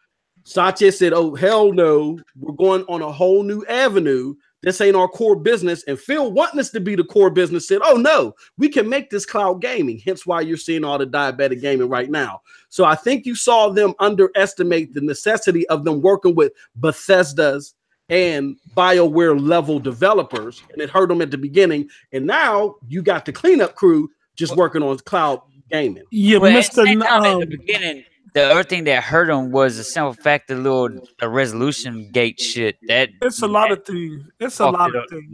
Satya said, oh, hell no, we're going on a whole new avenue. This ain't our core business. And Phil, wanting this to be the core business, said, oh, no, we can make this cloud gaming. Hence why you're seeing all the diabetic gaming right now. So I think you saw them underestimate the necessity of them working with Bethesda's and BioWare level developers. And it hurt them at the beginning. And now you got the cleanup crew just working on cloud gaming. Yeah, well, Mr. At the beginning, the other thing that hurt him was the simple fact the resolution gate shit. It's a lot of things. It's a lot of things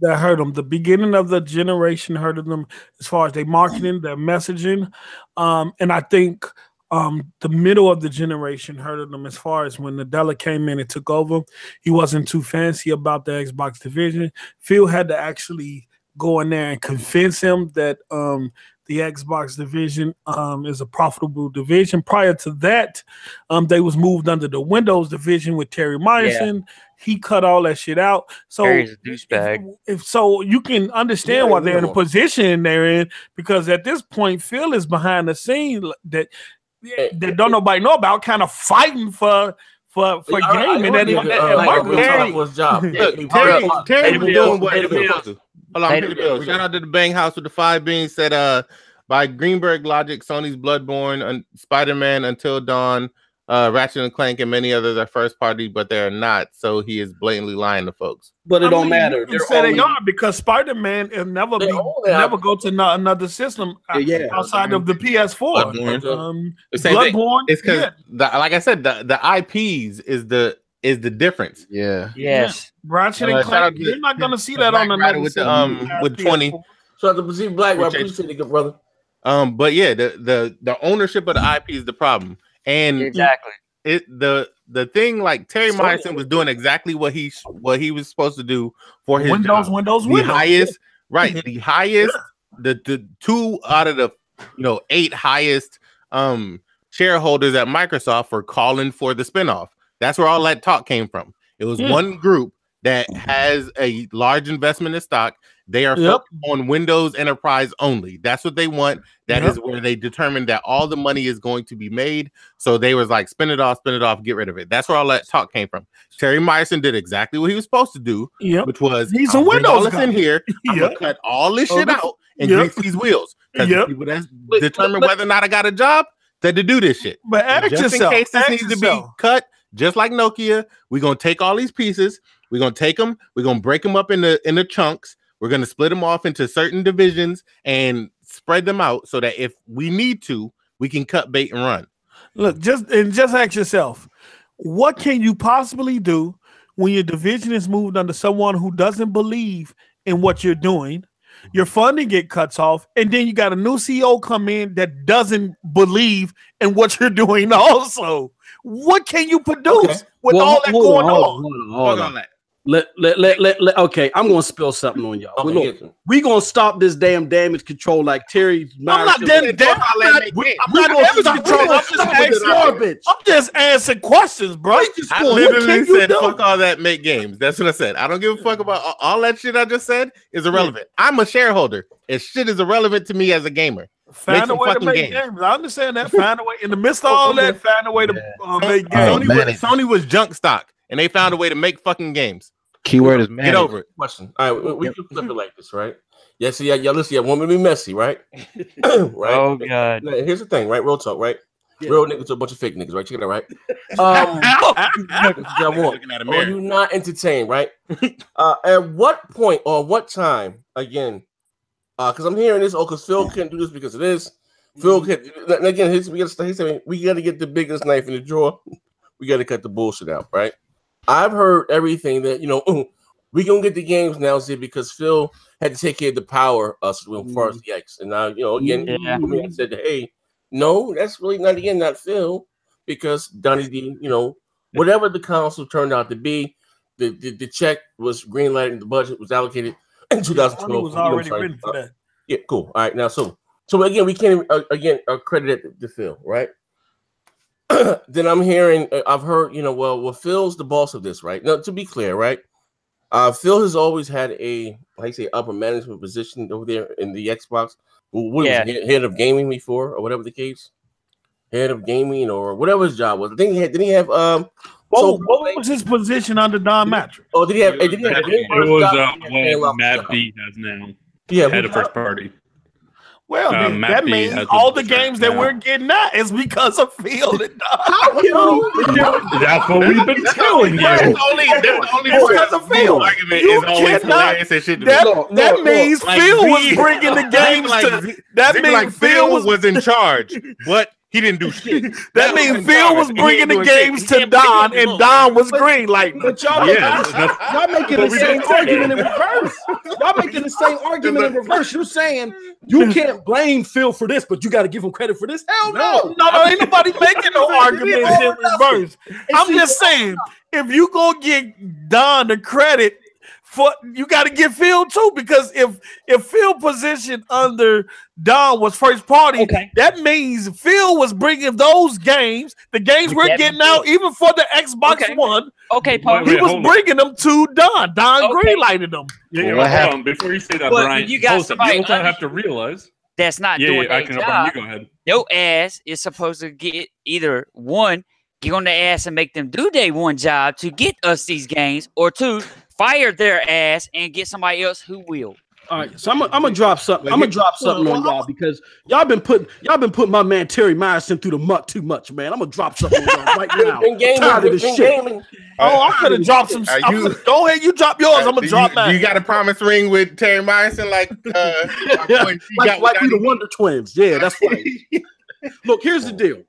that hurt them. The beginning of the generation hurted them as far as their marketing, their messaging, and I think the middle of the generation hurted them as far as when Nadella came in and took over. He wasn't too fancy about the Xbox division. Phil had to actually go in there and convince him that the Xbox division is a profitable division. Prior to that, they was moved under the Windows division with Terry Myerson. Yeah. He cut all that shit out. So Terry's a douchebag. If so, you can understand why they're in the position they're in, because at this point, Phil is behind the scene that don't nobody know about, kind of fighting for gaming. Terry was doing what he was supposed to. Hold on, shout out to the Bang House with the 5 beans. Said by Greenberg Logic, Sony's Bloodborne, Spider-Man Until Dawn, Ratchet and Clank, and many others are first party, but they're not. So he is blatantly lying to folks. But it don't matter. They are, because Spider-Man will never go to another system outside of the PS4. Bloodborne. It's because, like I said, the IPs is the difference. Yeah. Yes. Ratchet and Clank. You're not gonna see that on another with 20. So at the Black, I appreciate it, good brother. But yeah, the ownership of the IP is the problem, and exactly the thing, like Terry Myerson was doing exactly what he was supposed to do for his Windows. The highest, right? The highest, the 2 out of the 8 highest shareholders at Microsoft were calling for the spinoff. That's where all that talk came from. It was one group that has a large investment in stock. They are focused on Windows Enterprise only. That's what they want. That is where they determined that all the money is going to be made. So they was like, spin it off, get rid of it. That's where all that talk came from. Terry Myerson did exactly what he was supposed to do, which was he's a Windows guy in here. I'm gonna cut all this shit out and grease these wheels. Because the people that determine whether or not I got a job, that to do this shit. But just in case this needs to be cut, just like Nokia, we're gonna take all these pieces. We're gonna take them. We're gonna break them up in the chunks. We're gonna split them off into certain divisions and spread them out so that if we need to, we can cut bait and run. Look, just ask yourself, what can you possibly do when your division is moved under someone who doesn't believe in what you're doing? Your funding get cuts off, and then you got a new CEO come in that doesn't believe in what you're doing. Also, what can you produce with all that going on? Hold on. Okay, I'm gonna spill something on y'all. We're gonna stop this damn damage control like Terry. I'm not damage control. I'm just answering questions, bro. I literally said fuck all that, make games. That's what I said. I don't give a fuck about all that shit I just said is irrelevant. I'm a shareholder. And shit is irrelevant to me as a gamer. Find a way to make games. I understand that. Find a way in the midst of all that. Find a way to make games. Sony was junk stock, and they found a way to make fucking games. Keyword is man. Get over it. Question. All right, we can flip it like this, right? Yeah, see, y'all listen, y'all want me to be messy, right? Right. Oh god. Now, here's the thing, right? Real talk, right? Yeah. Real niggas to a bunch of fake niggas, right? Check it out, right? Are you not entertained, right? At what point or what time, again? Because I'm hearing this, because Phil can't do this because of this. Phil can't. Again, we got to get the biggest knife in the drawer. We got to cut the bullshit out, right? I've heard everything that we gonna get the games now, see, because Phil had to take care of the power when Forza X, and now again, I said, hey, no, that's really not Phil, because Donnie D, whatever the console turned out to be, the check was greenlighted, the budget was allocated in 2012. Was already written for that. Yeah, cool. All right, now so again, we can't credit it to Phil, right? Then I've heard, well, Phil's the boss of this, right? Now, to be clear, right? Phil has always had a, upper management position over there in the Xbox. What was he, head of gaming before, or whatever the case? Head of gaming, or whatever his job was. I think did he have what was his position under Don Mattrick? Oh, did he have? It was what Matt B has now. Yeah, head of first party. Well, that means all the games that we're getting at is because of Phil. That's what we've been telling you. Because of Phil. That means Phil was bringing the games to. That means Phil was in charge, but He didn't do shit. That means Phil was bringing the games to Don, and Don was green lighting. But y'all making the same argument in reverse. Y'all making the same argument in reverse. You're saying you can't blame Phil for this, but you got to give him credit for this. Hell no. No, ain't nobody making no arguments in reverse. I'm just saying, if you gonna get Don the credit, you got to give Phil too, because if Phil position under Don was first party, that means Phil was bringing those games, the games we're getting out, even for the Xbox One. Paul. He was bringing them to Don. Don greenlighted them. Hold on. Before you say that, Brian, you also have to realize that's not doing their job. Brian, you go ahead. Your ass is supposed to get either one, get on their ass and make them do their one job to get us these games, or two, fire their ass and get somebody else who will. All right, so I'm gonna drop something. I'm gonna drop something on y'all because y'all been putting my man Terry Myerson through the muck too much, man. I'm gonna drop something on y'all right now. I'm tired of this shit. I could have dropped some. Go ahead, you drop yours. I'm gonna drop mine. You got a promise ring with Terry Myerson, like like we the Wonder Twins. Yeah, that's right. Look, here's the deal.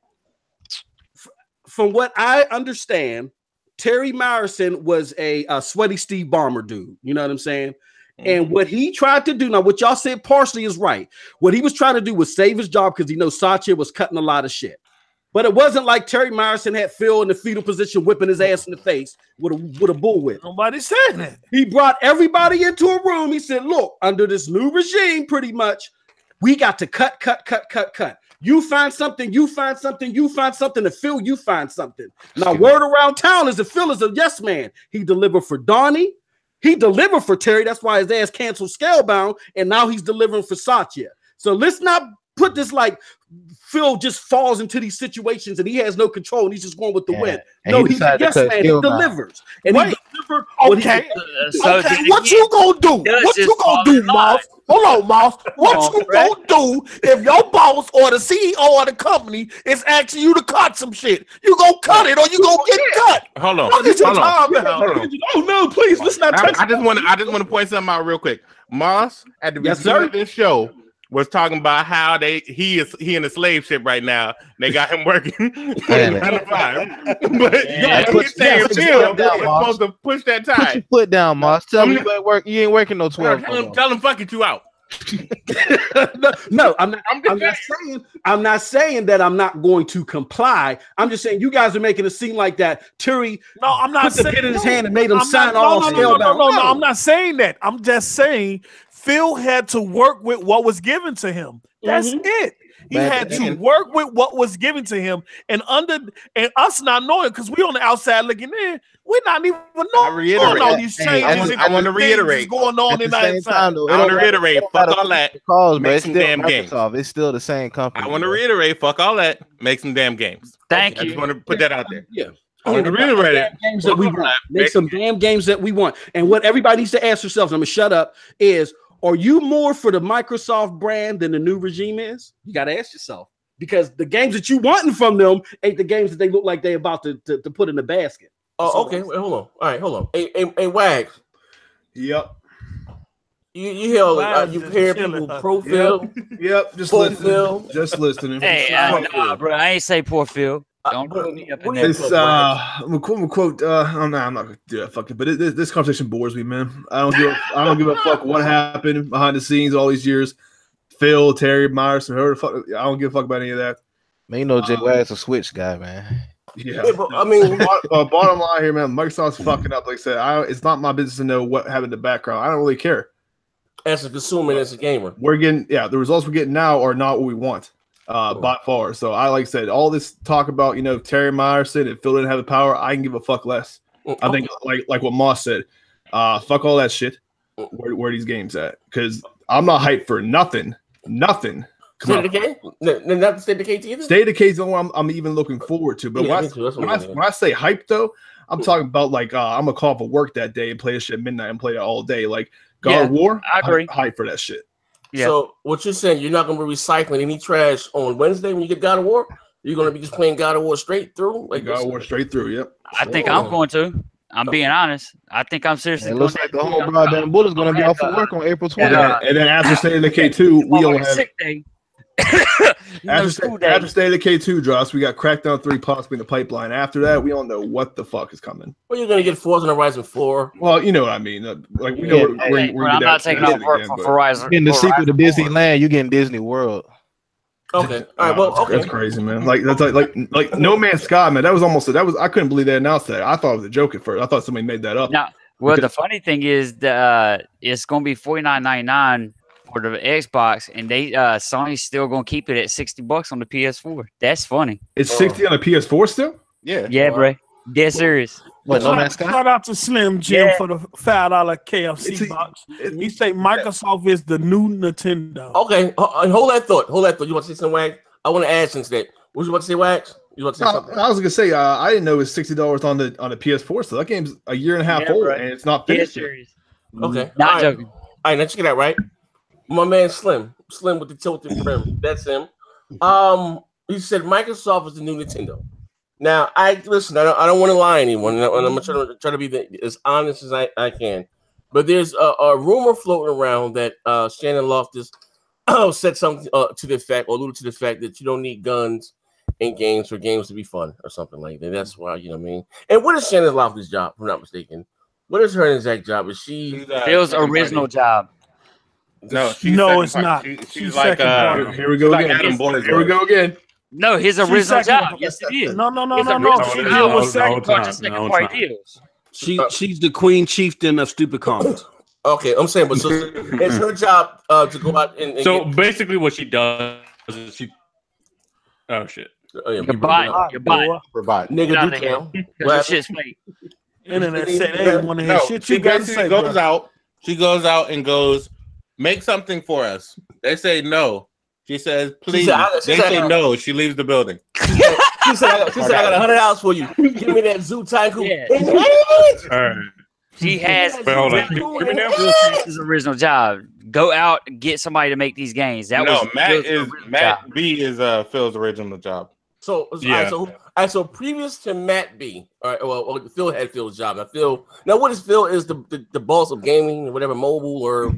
From what I understand, Terry Myerson was a sweaty Steve Ballmer dude. You know what I'm saying? And what he tried to do, now what y'all said partially is right. What he was trying to do was save his job because he knows Satya was cutting a lot of shit. But it wasn't like Terry Myerson had Phil in the fetal position whipping his ass in the face with a bullwhip. Nobody said that. He brought everybody into a room. He said, look, under this new regime, pretty much, we got to cut. You find something, you find something, you find something, and Phil, you find something. Now, word around town is that Phil is a yes man. He delivered for Donnie. He delivered for Terry. That's why his ass canceled Scalebound, and now he's delivering for Satya. So let's not put this like Phil just falls into these situations and he has no control and he's just going with the wind. No, he's a yes man. He delivers. And he delivered. Okay. What you gonna do? What you gonna do, Moss? Hold on, Moss. What you gonna do if your boss or the CEO of the company is asking you to cut some shit? You gonna cut it or you gonna get cut? Hold on. Oh no, please, let's not touch. I just want to point something out real quick. Moss at the beginning of this show was talking about how he in a slave ship right now. They got him working. But he's saying Phil is supposed to push that time. Put your foot down, Moss. Tell me you ain't working no 12. Tell him fuck it, you out. No, I'm not saying that I'm not going to comply. I'm just saying you guys are making it seem like that Terry I'm not put the pin in his hand and made him sign all Scalebound. No, I'm not saying that. I'm just saying Phil had to work with what was given to him. That's it. He had to work with what was given to him, and us not knowing, because we on the outside looking in, we're not even knowing all these changes. I want to reiterate going on in the inside. I want to reiterate, fuck all that. Make some damn games. It's still the same company. I want to reiterate, fuck all that. Make some damn games. Thank you. I just want to put that out there. Yeah. I want to reiterate it. Games that we want. Make some damn games that we want. And what everybody needs to ask themselves, I'm gonna shut up, is are you more for the Microsoft brand than the new regime is? You got to ask yourself, because the games that you wanting from them ain't the games that they look like they about to put in the basket. Oh, okay. Wait, hold on. All right, hold on. Hey, Wags. Yep. You hear you hear people pro Phil? Yep. Just listening. Just listening. Hey, bro, I ain't say poor Phil. Don't put me up in there. I'm gonna quote. I'm not gonna do that. Fuck it. But this conversation bores me, man. I don't give a fuck what happened behind the scenes all these years. Phil, Terry, Myerson, whoever the fuck. I don't give a fuck about any of that. Man, you know Jay Wags a switch guy, man. Yeah, but, I mean, bottom line here, man. Microsoft's fucking up. Like I said, it's not my business to know what happened in the background. I don't really care. As a consumer, as a gamer, we're getting the results we're getting now are not what we want. By far. So like I said, all this talk about Terry Myerson and Phil didn't have the power, I can give a fuck less. I think like what Moss said, fuck all that shit. Where these games at? Because I'm not hyped for nothing. State of Decay? Not State of Decay either? State of Decay is the one I'm even looking forward to. But when I say hype though, I'm talking about like I'm gonna call for work that day and play this shit at midnight and play it all day. Like God of War, I agree. Hype for that shit. Yeah. So what you're saying, you're not going to be recycling any trash on Wednesday when you get God of War? You're going to be just playing God of War straight through? Like God of War straight through, yep. I think I'm going to. I'm being honest. I think I'm seriously. It looks like the whole Broadband Bullies going to be off for work on April 20th. And then after State of Decay 2, we don't have. Sick day. After State of K2 drops, we got Crackdown 3 possibly in the pipeline. After that, we don't know what the fuck is coming. Well, you're gonna get Forza Horizon 4. Well, you know what I mean. Like we know we're I'm not taking off work for Horizon. Getting the sequel to Disneyland, you getting Disney World. Okay. All right. Well, okay. That's crazy, man. Like that's like No Man's Sky, man. That was I couldn't believe they announced that. I thought it was a joke at first. I thought somebody made that up. Now, well, the funny thing is that it's gonna be $49.99 for the Xbox, and Sony's still gonna keep it at $60 on the PS4. That's funny. It's 60 on the PS4 still? Yeah, bro. Dead serious. What, No Man's Sky? Shout out to Slim Jim for the $5 KFC box. He say Microsoft is the new Nintendo. Okay, hold that thought. You want to say something, Wags? I want to add since that. What you want to say, Wags? You want to say something? I was gonna say I didn't know it was $60 on the PS4. So that game's a year and a half old, and it's not finished. Okay, not joking. All right, now check it out, right? My man Slim with the tilted brim. That's him. He said Microsoft is the new Nintendo. Now, I don't want to lie to anyone, and I'm trying to be as honest as I can. But there's a rumor floating around that Shannon Loftus said something to the effect, or alluded to the fact that you don't need guns in games for games to be fun, or something like that. That's why, you know what I mean. And what is Shannon Loftus' job? If I'm not mistaken, what is her exact job? Is she Phil's original job? No, it's not. She's like here we go again. Here we go again. No, his original job. Yes, it is. No. She's the queen chieftain of stupid comments. Okay, I'm saying, but so it's her job to go out and so basically what she does is she. Oh shit! You're buying. Nigga, do tell. Well, shit's fake. Internet said they want to hear shit. You gotta say, goes out. She goes out and goes, make something for us. They say no. She says, please. They say no. She leaves the building. She said, I got $100 for you. Give me that Zoo Tycoon. Yeah. All right. She has his original job. Go out and get somebody to make these games. Matt B is Phil's original job. So previous to Matt B, all right. Well, Phil had Phil's job. Now what is Phil is the boss of gaming, whatever, mobile or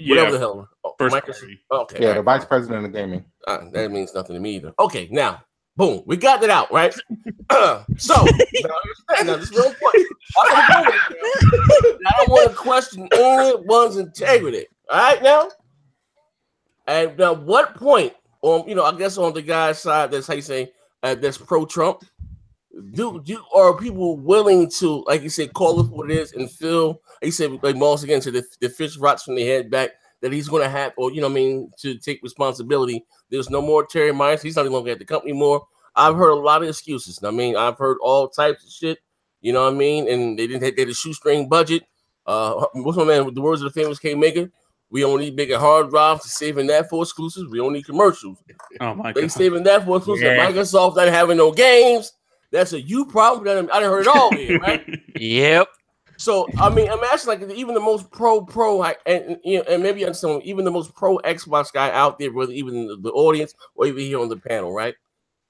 whatever the hell. Okay. Yeah, the vice president of gaming. That means nothing to me either. Okay, now, boom, we got that out, right? So, now this is real important. I don't want to question anyone's integrity. All right, now? And now, what point, I guess on the guy's side, that's how you say, that's pro-Trump, are people willing to, like you said, call it what it is and feel, like you said, like Moss again, to the fish rots from the head back, that he's going to have, or, to take responsibility. There's no more Terry Myers. He's not even going to get the company more. I've heard a lot of excuses. I've heard all types of shit, you know what I mean? And they had a shoestring budget. What's my man, with the words of the famous K-Maker, we don't need bigger hard drives to saving that for exclusives. We don't need commercials. Oh, my God. They saving that for exclusives. Yeah. Microsoft not having no games. That's a you problem. I done heard it all here, right? Yep. So I'm actually like even the most pro, and maybe understand even the most pro Xbox guy out there, whether even the audience or even here on the panel, right?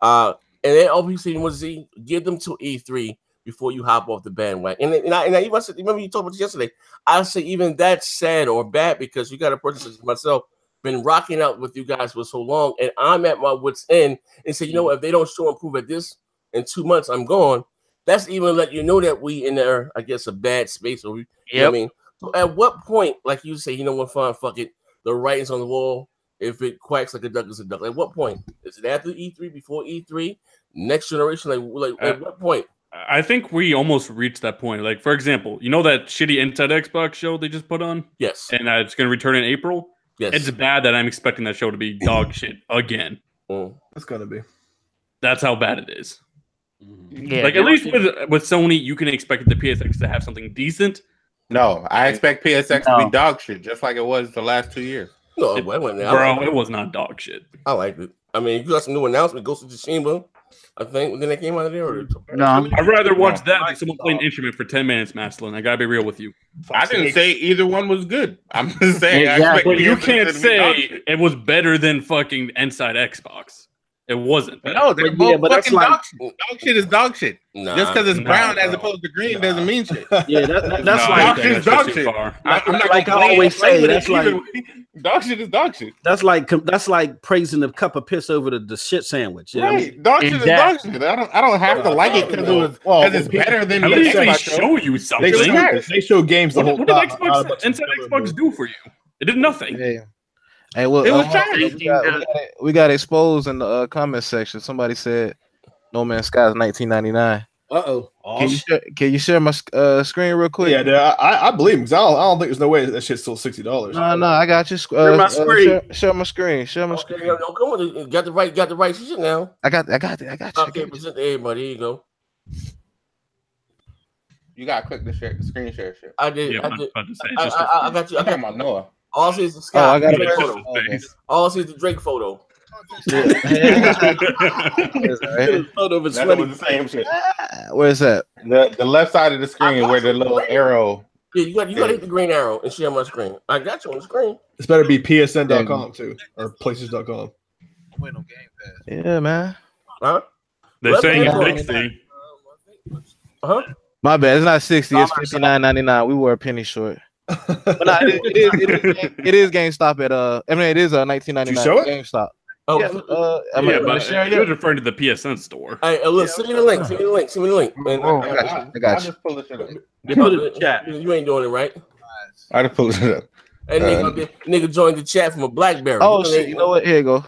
And they obviously want to see give them to E3 before you hop off the bandwagon. And I even said, remember you talked about this yesterday. I say even that's sad or bad because you got a person such as myself been rocking out with you guys for so long, and I'm at my wits' end and say, if they don't show improve at this in 2 months, I'm gone. That's even let you know that we in there, I guess, a bad space. Or you know what I mean? So at what point, like you say, what, fine, fuck it, the writing's on the wall. If it quacks like a duck, it's a duck. At what point? Is it after E3, before E3, next generation? Like at what point? I think we almost reached that point. Like, for example, that shitty Inside Xbox show they just put on? Yes. And it's going to return in April? Yes. It's bad that I'm expecting that show to be dog shit again. That's going to be. That's how bad it is. Yeah, like, at least with Sony, you can expect the PSX to have something decent. No, I expect PSX to be dog shit, just like it was the last 2 years. No, it was not dog shit. I liked it. You got some new announcement, Ghost of Tsushima, I think, then they came out of there. No, I'd rather watch that than someone play an instrument for 10 minutes, Maslin. I gotta be real with you. I didn't say either one was good. I'm just saying. Exactly. You can't say it was better than fucking Inside Xbox. It wasn't. No, they're both fucking dog shit. Dog shit is dog shit. Nah, just because it's brown as opposed to green doesn't mean shit. Yeah, that's dog shit is dog shit. I'm not like I always say. That's like dog shit is dog shit. That's like praising the cup of piss over the shit sandwich. You know? Right, dog shit is dog shit. I don't have to like it because it's better than. At least they show you something. They show games the whole time. What did Xbox do for you? It did nothing. Yeah. Hey, well, it was trash. We got exposed in the comment section. Somebody said No Man's Sky is 1999. Uh-oh. Can you share my screen real quick? Yeah, dude, I believe him because I don't think there's no way that shit's still $60. No, I got you. Share my screen. Share my screen. Share my screen. No, come on, got the right shit now. I got you. Okay, present to everybody. Here you go. You gotta click the screen share shit. I did. Yeah, I got you. I got my Noah. All I see is the sky. I got Drake photo. All I see is the Drake photo. Photo of That was the same shit. Where's that? The left side of the screen where the little arrow. Yeah, you got to hit the green arrow and share my screen. I got you on the screen. It's better be psn.com too or places.com. Yeah, man. Huh? They're saying it's 60. Huh? My bad. It's not 60. It's $59.99. We were a penny short. But no, it is GameStop at I mean it is 1999. Did you show it? GameStop. Oh, but it was referring to the PSN store. Hey, look, send me the link. Send me the link. Man, I got you. Just pull this shit up. Put it in the chat. You ain't doing it right. I just pull it up. Hey, nigga joined the chat from a BlackBerry. Oh shit! You know what? Here you go.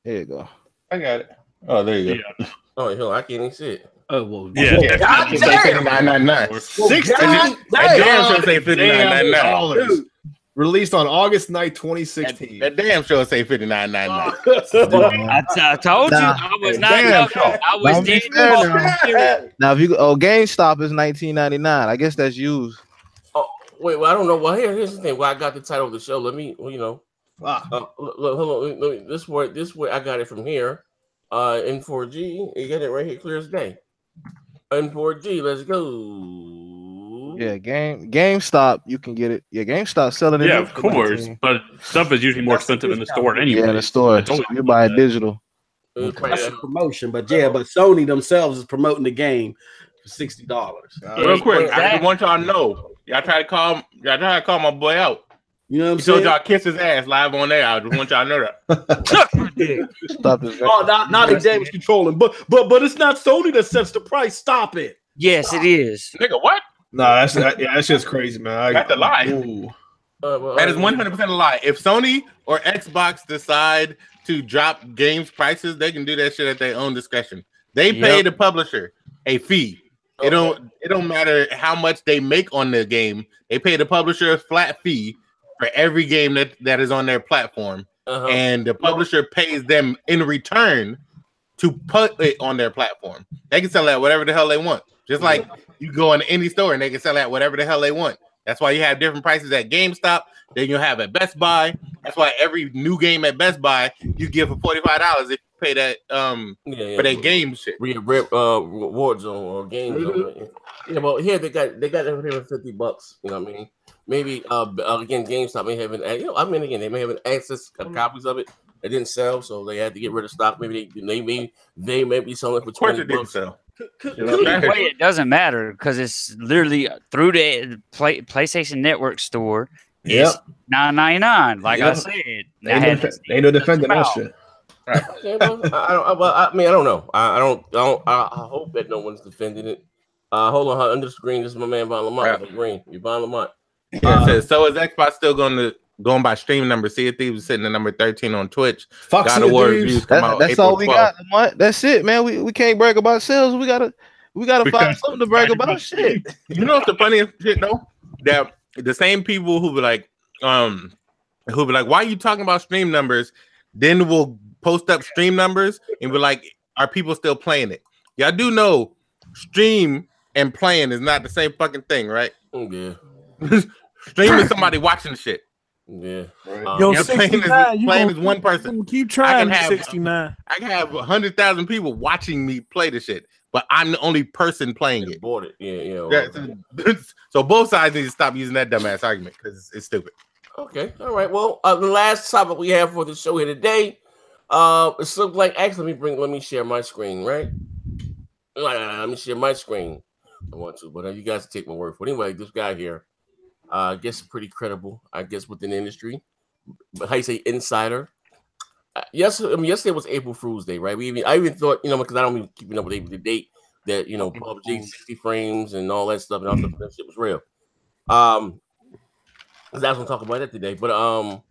Here you go. I got it. Oh, there you go. Yeah. Oh, hell, I can't even see it. Oh well, Yeah. $59.99. That damn show say $59.99. Released on August 9th, 2016. That damn show say $59.99. I told you I was not. I was dead. Now if you go, GameStop is $19.99. I guess that's used. Oh wait, well I don't know. Well here's the thing. Well, I got the title of the show. Let me, look, hold on. Let me, this way I got it from here. N4G, you get it right here, clear as day. N4G, let's go. Yeah, GameStop, you can get it. Yeah, GameStop selling it. Yeah, of course, but stuff is usually more expensive in the store anyway. Yeah, in the store. So you buy it digital. That's a promotion, but Sony themselves is promoting the game for $60. Real quick, I just want y'all to know. Y'all try to call my boy out. You know what I'm saying? saying? Y'all kiss his ass live on there. I just want y'all to know that. Stop this. Oh, not the damage controlling, but it's not Sony that sets the price. Stop it. Yes, it is. Nigga, what? No, that's just crazy, man. That's a lie. That is 100% a lie. If Sony or Xbox decide to drop games prices, they can do that shit at their own discretion. They pay the publisher a fee. It don't matter how much they make on the game. They pay the publisher a flat fee for every game that is on their platform, and the publisher pays them in return to put it on their platform. They can sell that whatever the hell they want. Just like you go in any store and they can sell that whatever the hell they want. That's why you have different prices at GameStop than you have at Best Buy. That's why every new game at Best Buy you give for $45 if you pay that for that game shit. Rewards or games. Yeah, well here they got it for $50. You know what I mean? Maybe again, GameStop may have they may have access copies of it. It didn't sell, so they had to get rid of stock. Maybe they may be selling it for $20. It doesn't matter because it's literally through the PlayStation Network store. It's $9.99. Like I said, ain't no defending that shit. Right. Okay, I don't know. I hope that no one's defending it. Hold on, under the screen. This is my man Von Lamont. Green, you Von Lamont. Yeah, it says, so is Xbox still going by stream number? Sea of Thieves is sitting at number 13 on Twitch. God of War reviews come out. That's all we got. That's it, man. We can't brag about sales. We gotta find something to brag about. Shit. You know what's the funniest shit though? That the same people who be like, why are you talking about stream numbers? Then we'll post up stream numbers and be like, are people still playing it? Y'all do know stream and playing is not the same fucking thing, right? Yeah. Stream is somebody watching the shit. Yeah. Yo, 69, playing is one person. Keep trying. 69. I can have 100,000 people watching me play the shit, but I'm the only person playing it. Bought it. Yeah. So both sides need to stop using that dumbass argument because it's stupid. Okay. All right. Well, the last topic we have for the show here today, So like, actually, let me share my screen, right? Let me share my screen. I want to, but you guys take my word for it. Anyway, this guy here, I guess pretty credible, I guess, within the industry. But how you say insider? Yesterday was April Fool's Day, right? I even thought, because I don't even keeping up with the date that PUBG 60 frames and all that stuff, and all that shit was real. That's what I'm talking about that today. But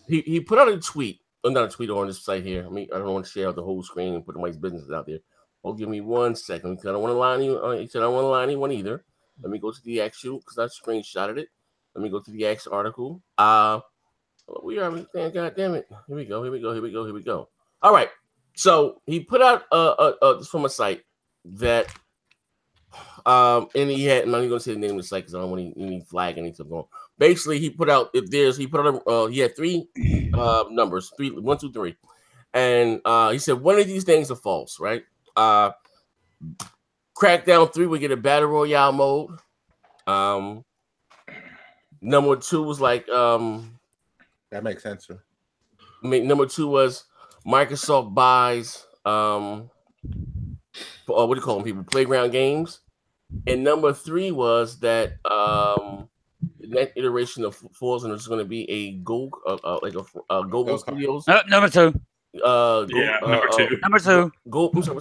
he put out a tweet, not a tweet on this site here. I don't want to share out the whole screen and put my business out there. Oh, give me 1 second because I don't want to lie anyone. He said I don't want to lie anyone either. Let me go to the actual, because I screenshotted it. Let me go to the actual article. We are, God damn it. Here we go. All right. So he put out from a site that and he had, I'm not even gonna say the name of the site because I don't want any flag anything going. Basically, he had 3 numbers, 1, 2, 3. And he said one of these things are false, right? Crackdown 3 would get a battle royale mode. Number 2 was like that makes sense. Number 2 was Microsoft buys what do you call them, people? Playground games. And number 3 was that the next iteration of Forza is going to be a Go Studios. Number 2. Number 2.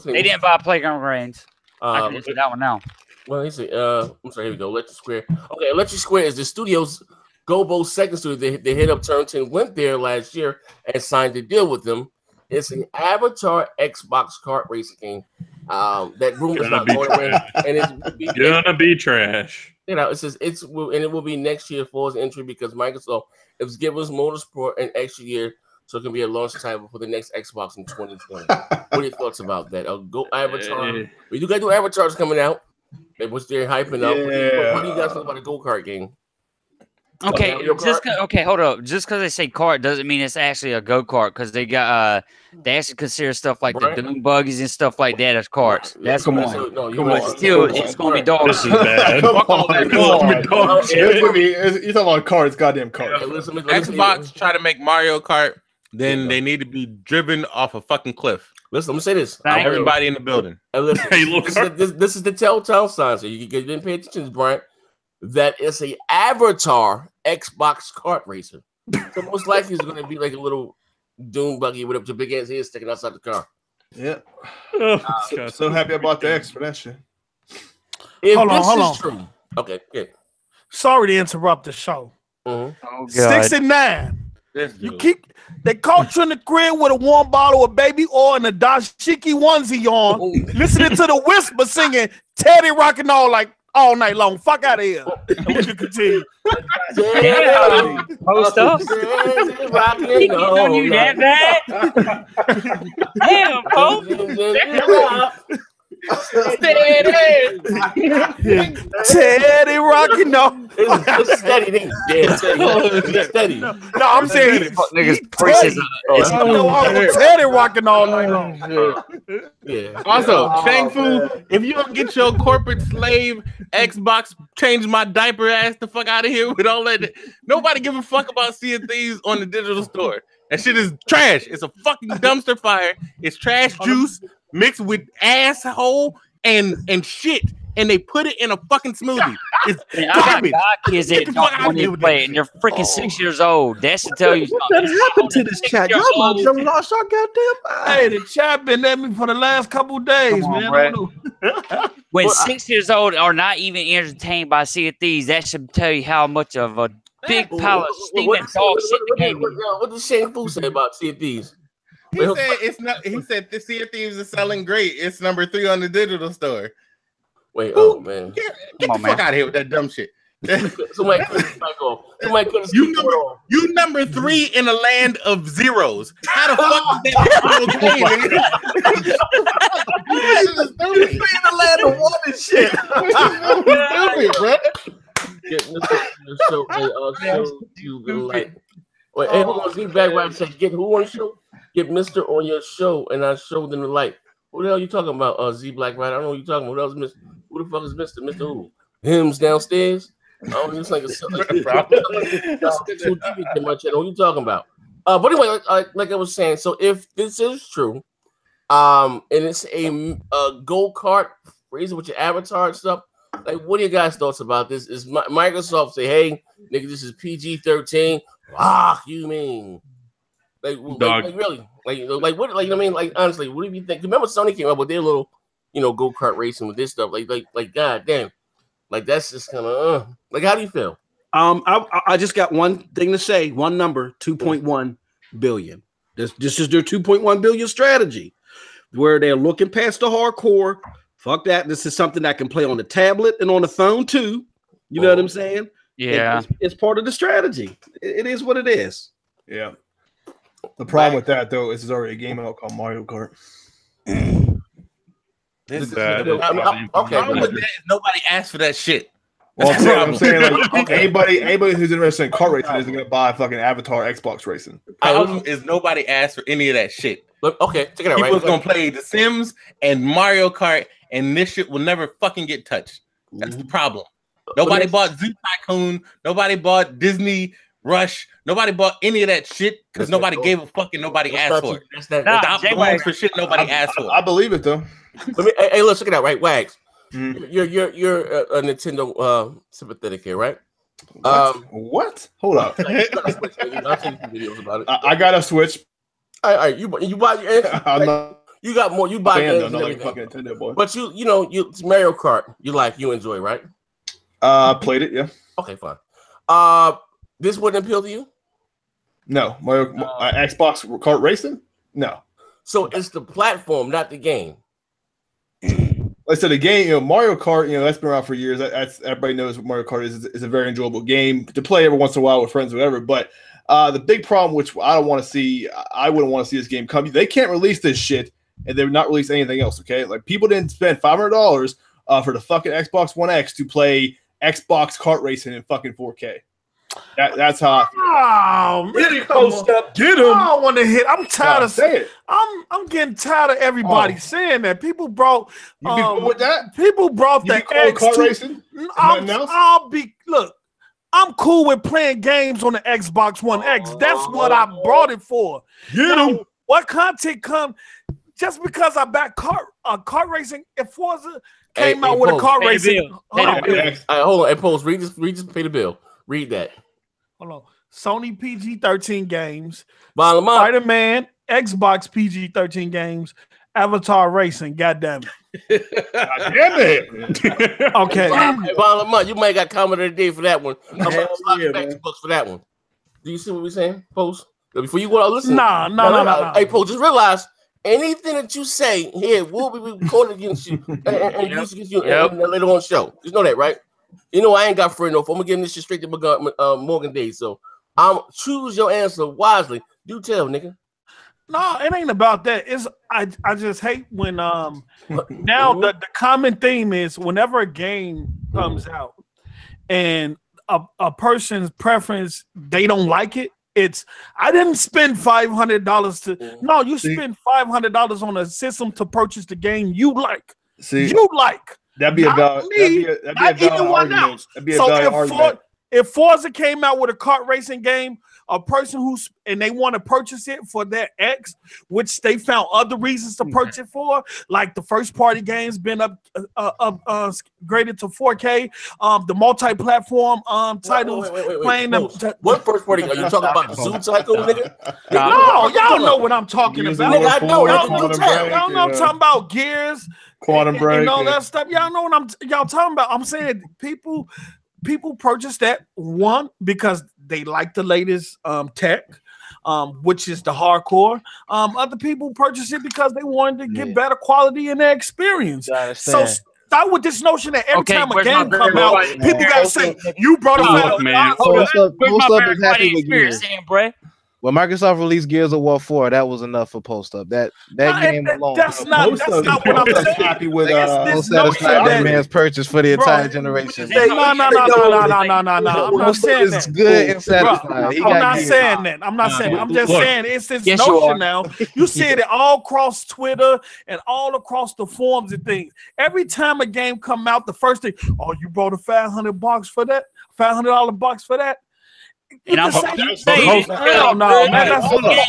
They didn't buy Playground Games. I can answer that one now. Well, he said, I'm sorry, here we go. Electric Square. Okay, Electric Square is the studio's Gobo's second studio. They head up Turn 10 went there last year and signed a deal with them. It's an Avatar Xbox kart racing game. That room is not going away, and it's gonna be trash. It says it will be next year Forza entry because Microsoft is giving us Motorsport an extra year, so it can be a launch title for the next Xbox in 2020. What are your thoughts about that? Go Avatar. We do got new Avatars coming out, which they're hyping up. What do you guys think about a go-kart game? Okay, hold up. Just because they say kart doesn't mean it's actually a go-kart, because they got they actually consider stuff like the dune buggies and stuff like that as karts. That's come on. But still, it's gonna be dog shit. You're talking about cars, goddamn cars. Xbox try to make Mario Kart, then they need to be driven off a fucking cliff. Listen, let me say this. Everybody in the building. Listen, this is the telltale sign, so you didn't pay attention, Brian. That is a Avatar Xbox kart racer. So most likely it's going to be like a little dune buggy with a big ass head sticking outside the car. Yeah. So happy about the X for that shit. Hold on. True. Okay. Yeah. Sorry to interrupt the show. Mm-hmm. Oh, 69. They caught you in the crib with a warm bottle of baby oil and a dashiki onesie on, listening to the whisper singing Teddy rocking all night long. Fuck out of here. We can continue. Post up. Don't you that bad? Damn, folks. Teddy rocking on. It's steady. Steady. No, I'm saying Teddy rocking all night long. Yeah. Also, Shang Fu, if you don't get your corporate slave Xbox change my diaper ass the fuck out of here with all that, nobody give a fuck about Sea of Thieves on the digital store. That shit is trash. It's a fucking dumpster fire. It's trash juice mixed with asshole and shit, and they put it in a fucking smoothie. It's garbage. I got kids that don't want to play, and they're freaking 6 years old. That should tell you something. What happened to this chat? Y'all might have lost your goddamn mind. Hey, the chat been at me for the last couple of days, man. When 6 years old are not even entertained by Sea of Thieves, that should tell you how much of a big pile of steaming dog shit the game is. What does Shane Fu say about Sea of Thieves? He said it's not. He said the Sea of Thieves is selling great. It's number 3 on the digital store. Wait, oh man, get the fuck out of here with that dumb shit. Somebody cut his mic off. You number 3 in a land of zeros. How the fuck is that okay? In a land of 1 and shit. Stupid, bro. Get show you the light. Wait, hey, hold on. Get back where I said get who on the show? Get Mr. on your show, and I show them the light. Who the hell you talking about? Z Black Rider. I don't know what you talking about. Who the fuck is Mr. Mr. Who? Him's downstairs. I don't know. It's like a too deep in my channel. What you talking about? But anyway, like I was saying, so if this is true, and it's a go-kart racing with your avatar and stuff, like, what are your guys' thoughts about this? Is Microsoft say, hey, nigga, this is PG-13? Ah, you mean? Like really? Like what? Like, I mean, like, honestly, what do you think? Remember Sony came up with their little, go-kart racing with this stuff? Like, god damn. Like, that's just kind of, like, how do you feel? I just got one thing to say, one number, 2.1 billion. This is their 2.1 billion strategy, where they're looking past the hardcore. Fuck that. This is something that can play on the tablet and on the phone too. You know what I'm saying? Yeah. It's part of the strategy. It is what it is. Yeah. The problem with that, though, is there's already a game out called Mario Kart. Nobody asked for that shit. Well, I'm saying, like, anybody who's interested in kart racing isn't going to buy fucking Avatar Xbox racing. Is nobody asked for any of that shit. Look, okay, check it out. People's gonna play The Sims and Mario Kart, and this shit will never fucking get touched. That's the problem. Nobody bought Zoo Tycoon. Nobody bought Disney Rush. Nobody bought any of that shit because nobody gave a fuck and nobody asked for it. Stop going for shit nobody asked for. I believe it though. Hey, let's check it out. Right, Wags. You're a Nintendo sympathetic here, right? What? Hold up. I'll send you videos about it. I got a Switch. All right, you buy your you got more. You buy games, like fucking Nintendo boy. But it's Mario Kart. You enjoy, right? Played it, yeah. Okay, fine. This wouldn't appeal to you? No, Xbox Kart Racing? No. So it's the platform, not the game. Like I said, the game, Mario Kart, that's been around for years. That's everybody knows what Mario Kart is. It's a very enjoyable game to play every once in a while with friends, or whatever. But the big problem, which I don't want to see, I wouldn't want to see this game come. They can't release this shit, and they've not released anything else. Okay, like people didn't spend $500 for the fucking Xbox One X to play Xbox Kart Racing in fucking 4K. That's how. Oh, really? Get him! I don't want to hit. I'm tired of saying it. I'm getting tired of everybody saying that. People brought. You be cool with that? People brought the X. Kart racing? Look. I'm cool with playing games on the Xbox One X. That's what I brought it for. Get him! What content come? Just because I back kart racing, if Forza came out with a kart racing, hold on. Hey, Post, read this, pay the bill. Read that. Hold on. Sony PG-13 games, Spider-Man, Xbox PG-13 games, Avatar Racing. Goddamn it! Damn it! Okay. You might got comment of the day for that one. Xbox for that one. Do you see what we're saying, Post? Before you go out, listen. No. Hey, Post, just realize anything that you say here will be recorded against you and used against you later on the show. You know that, right? I ain't got free enough. I'm gonna give this shit straight to Morgan Day. So choose your answer wisely. Do tell, nigga. No, it ain't about that. It's I just hate when now the common theme is whenever a game comes out and a person's preference, they don't like it. It's I didn't spend $500 to no, you spend $500 on a system to purchase the game you like. That'd be a valid argument. If Forza came out with a kart racing game, a person and they want to purchase it for their X, which they found other reasons to purchase it for, like the first party games been graded to 4K, the multi-platform titles playing them. What first party? Are you talking about the Zoo Tycoon, nigga? No, y'all know what I'm talking about. I know. Y'all know I'm talking about Gears, Quantum Break, and all that stuff. Y'all know what y'all talking about. I'm saying people purchase that one because they like the latest tech, which is the hardcore. Other people purchase it because they wanted to get better quality in their experience. So start with this notion that every time a game comes out, people gotta say you brought it back. Post up is happy with Gears. When Microsoft released Gears of War 4, that was enough for Post Up. That game alone. That's not what I'm saying. Happy with Iron Man's purchase for the entire generation. No. I'm not saying that. Good and satisfying. I'm not saying that. I'm just saying it's this notion now. You see it all across Twitter and all across the forums and things. Every time a game come out, the first thing, you bought a $500 for that, $500 box for that. And I'm hell no, man.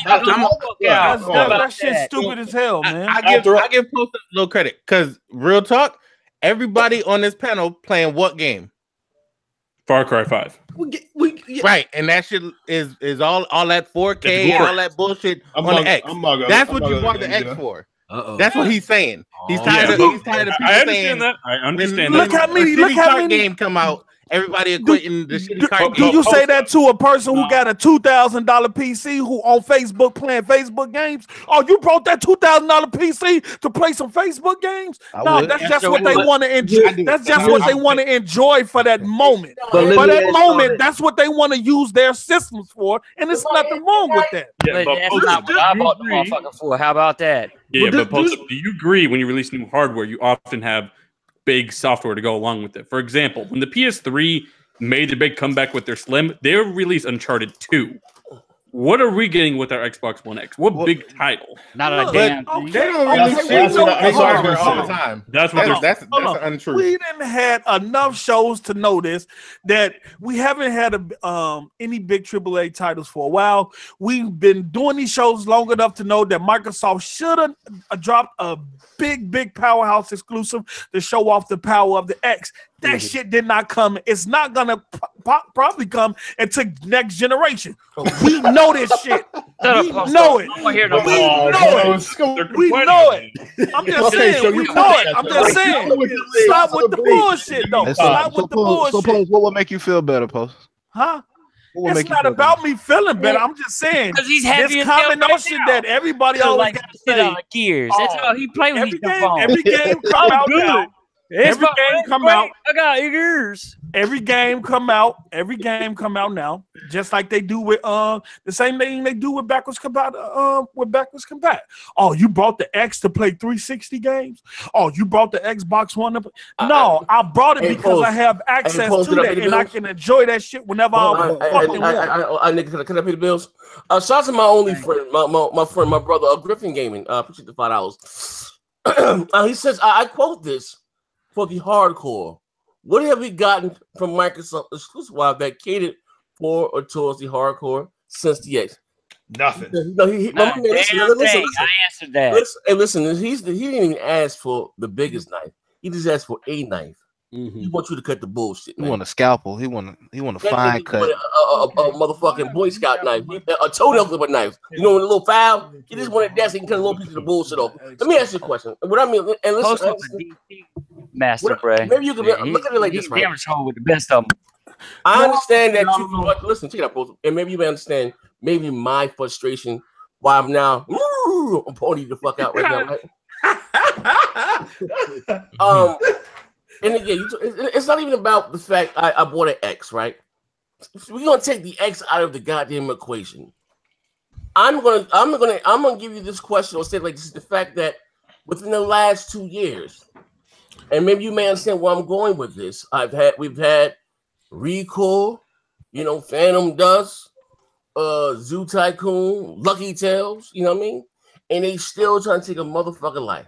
That shit's stupid as hell, man. I give Post a little credit because real talk, everybody on this panel playing what game? Far Cry 5. Right, and that shit is all that 4K and all that bullshit on the X. That's what you want the X for. That's what he's saying. He's tired of people saying that. I understand that. Look how many game come out. Everybody equating the shitty cart. Do you say that to a person who got a $2,000 PC who on Facebook playing Facebook games? Oh, you brought that $2,000 PC to play some Facebook games? No, that's just what they want to enjoy. That's just what they want to enjoy for that moment. For that moment, that's what they want to use their systems for, and there's nothing wrong with that. Yeah, but that's not what I bought the motherfucker for. How about that? Yeah, but do you agree when you release new hardware, you often have big software to go along with it? For example, when the PS3 made the big comeback with their Slim, they released Uncharted 2. What are we getting with our Xbox One X? What big title? Not a damn thing. They don't release hardware all the time. That's what that's untrue. We didn't had enough shows to know this, that we haven't had any big AAA titles for a while. We've been doing these shows long enough to know that Microsoft should have dropped a big powerhouse exclusive to show off the power of the X. That shit did not come. It's not gonna probably come until next generation. We know this shit. We know it. We know it. I'm just saying. We know it. I'm just saying. Stop with the bullshit, though. Stop with the bullshit. So, Post, what will make you feel better, Post? Huh? It's not about me feeling better. I'm just saying because he's happy. This common notion that everybody always got to say on Gears. That's how he plays when he's on. Every game come out now. Every game come out. I got ears. Every game come out. Every game come out now, just like they do with the same thing they do with backwards compat. Oh, you brought the X to play 360 games. Oh, you brought the Xbox One to play. No, I brought it because I have access to that and I can enjoy that shit whenever I fucking want. Can I pay the bills? Shout out to my only friend, my friend, my brother, Griffin Gaming. Appreciate the $5. He says, I quote this. For the hardcore, what have we gotten from Microsoft exclusive that catered for or towards the hardcore since the X? Nothing. No, listen. I answered that. Listen, he didn't even ask for the biggest knife. He just asked for a knife. He wants you to cut the bullshit. He want a scalpel. He want a fine cut. A motherfucking Boy Scout knife. A toenail clipper knife. You know, with a little file. He just wanted that so he can cut a little piece of the bullshit off. Let me ask you a question. What I mean, and listen. Master Bray. Maybe you can look at it like this, right? With the best of them. I understand that you listen. Check it out, Post, and maybe you may understand. Maybe my frustration. Why I'm now I'm pony the fuck out right now. Right? And again, it's not even about the fact I bought an X, right? We're gonna take the X out of the goddamn equation. I'm gonna give you this question or say like this is the fact that within the last 2 years. And maybe you may understand where I'm going with this. We've had Recall, Phantom Dust, Zoo Tycoon, Lucky Tales, you know what I mean? And they still trying to take a motherfucking life.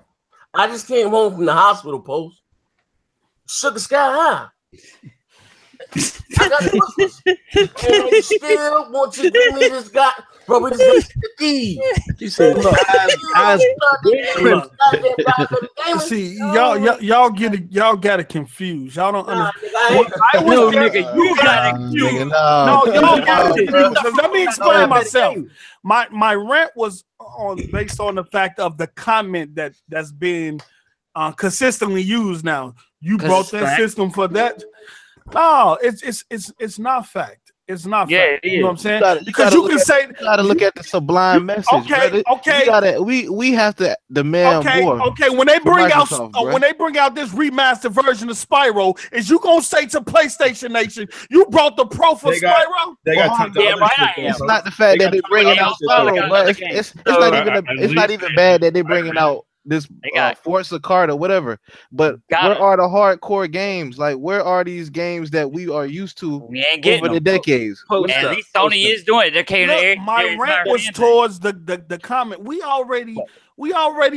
I just came home from the hospital, Post. Sugar Sky High. I got Christmas. And they still want you to give me this guy. Bro, we just got the key. You said, see, y'all got it confused. Y'all don't understand. You got it confused. No, y'all got it confused. Let me explain myself. My rant was based on the fact of the comment that's been consistently used now. You brought that system for that. No, it's not fact. It's not fact. You know what I'm saying? Because you can say you gotta look at the sublime message. Okay. We have to demand more. Okay. When they bring out this remastered version of Spyro, is you gonna say to PlayStation Nation, you brought the Pro for Spyro? It's not the fact that they're bringing out Spyro, but it's not even bad that they're bringing out this Forza Kart or whatever, but where are the hardcore games? Like, where are these games that we are used to over the decades? At least Sony is doing it. My rant was towards the comment. We already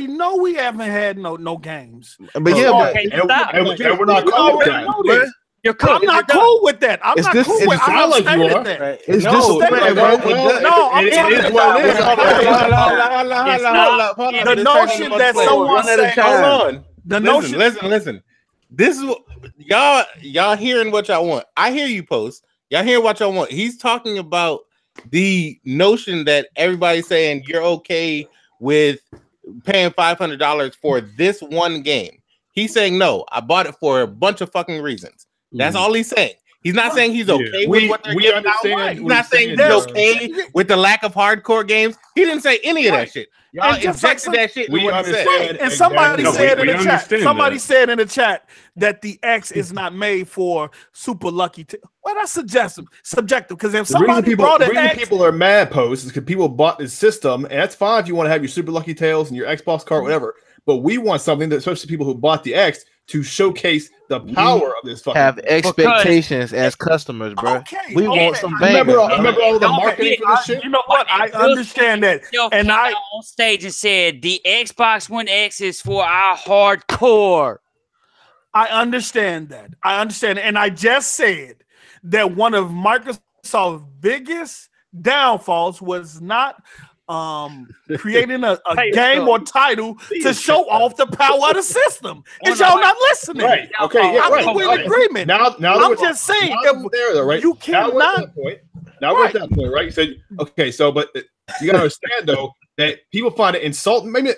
know we haven't had no games. But we're not calling that. You're cooked. I'm not cool with that. I'm not cool with that. I understand that. Right. It's No, disrespectful, bro. bro. No, I'm It talking is what it is. the notion that someone said, hold on. The notion. Listen. This is what y'all hearing what y'all want. I hear you, Post. Y'all hear what y'all want. He's talking about the notion that everybody's saying you're okay with paying $500 for this one game. He's saying no. I bought it for a bunch of fucking reasons. That's all he's saying. He's not saying he's okay with what they're giving out. He's not saying he's okay with the lack of hardcore games. He didn't say any of that shit. Y'all injected that shit. We understand. And somebody said in the chat. Somebody said in the chat that the X is not made for super lucky. Well, that's subjective. Because if somebody brought an X, people are mad, Post, is because people bought this system, and that's fine if you want to have your super lucky tails and your Xbox cart, whatever. But we want something that, especially people who bought the X, to showcase the power of this fucking have expectations as customers, bro. We want some bangers. Remember all the marketing for this shit? You know what? I understand that. And I on stage and said the Xbox One X is for our hardcore. I understand that. And I just said that one of Microsoft's biggest downfalls was not creating a game or title to show off the power of the system. Is y'all not listening? Right. Okay. Yeah. We're in agreement. Now I'm just saying, right? You cannot. Now we're at that point, right? You said okay. So, but you gotta understand though that people find it insulting. Maybe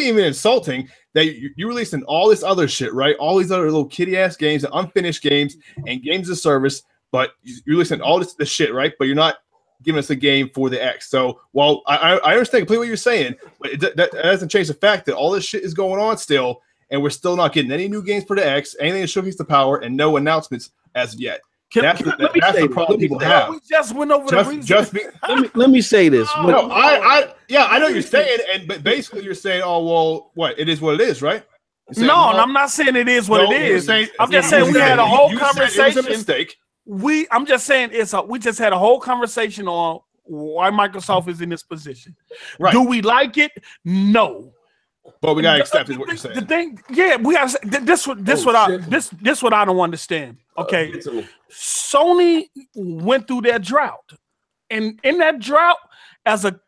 even insulting that you releasing all this other shit, right? All these other little kitty ass games and unfinished games and games of service, but you're releasing all this shit, right? But you're not giving us a game for the X. So while I understand completely what you're saying, but that doesn't change the fact that all this shit is going on still, and we're still not getting any new games for the X, anything to showcase the power, and no announcements as of yet. That's the problem people have. We just went over the reason. Let me say this. No, I know what you're saying, but basically you're saying, oh well, what it is, what it is, right? No, I'm not saying it is what it is. I'm just saying we had a whole conversation. It was a mistake. I'm just saying we just had a whole conversation on why Microsoft is in this position. Right. Do we like it? No. But we gotta accept is what you're saying. The thing, yeah, we gotta this what I don't understand. Okay. Sony went through their drought. And in that drought, as an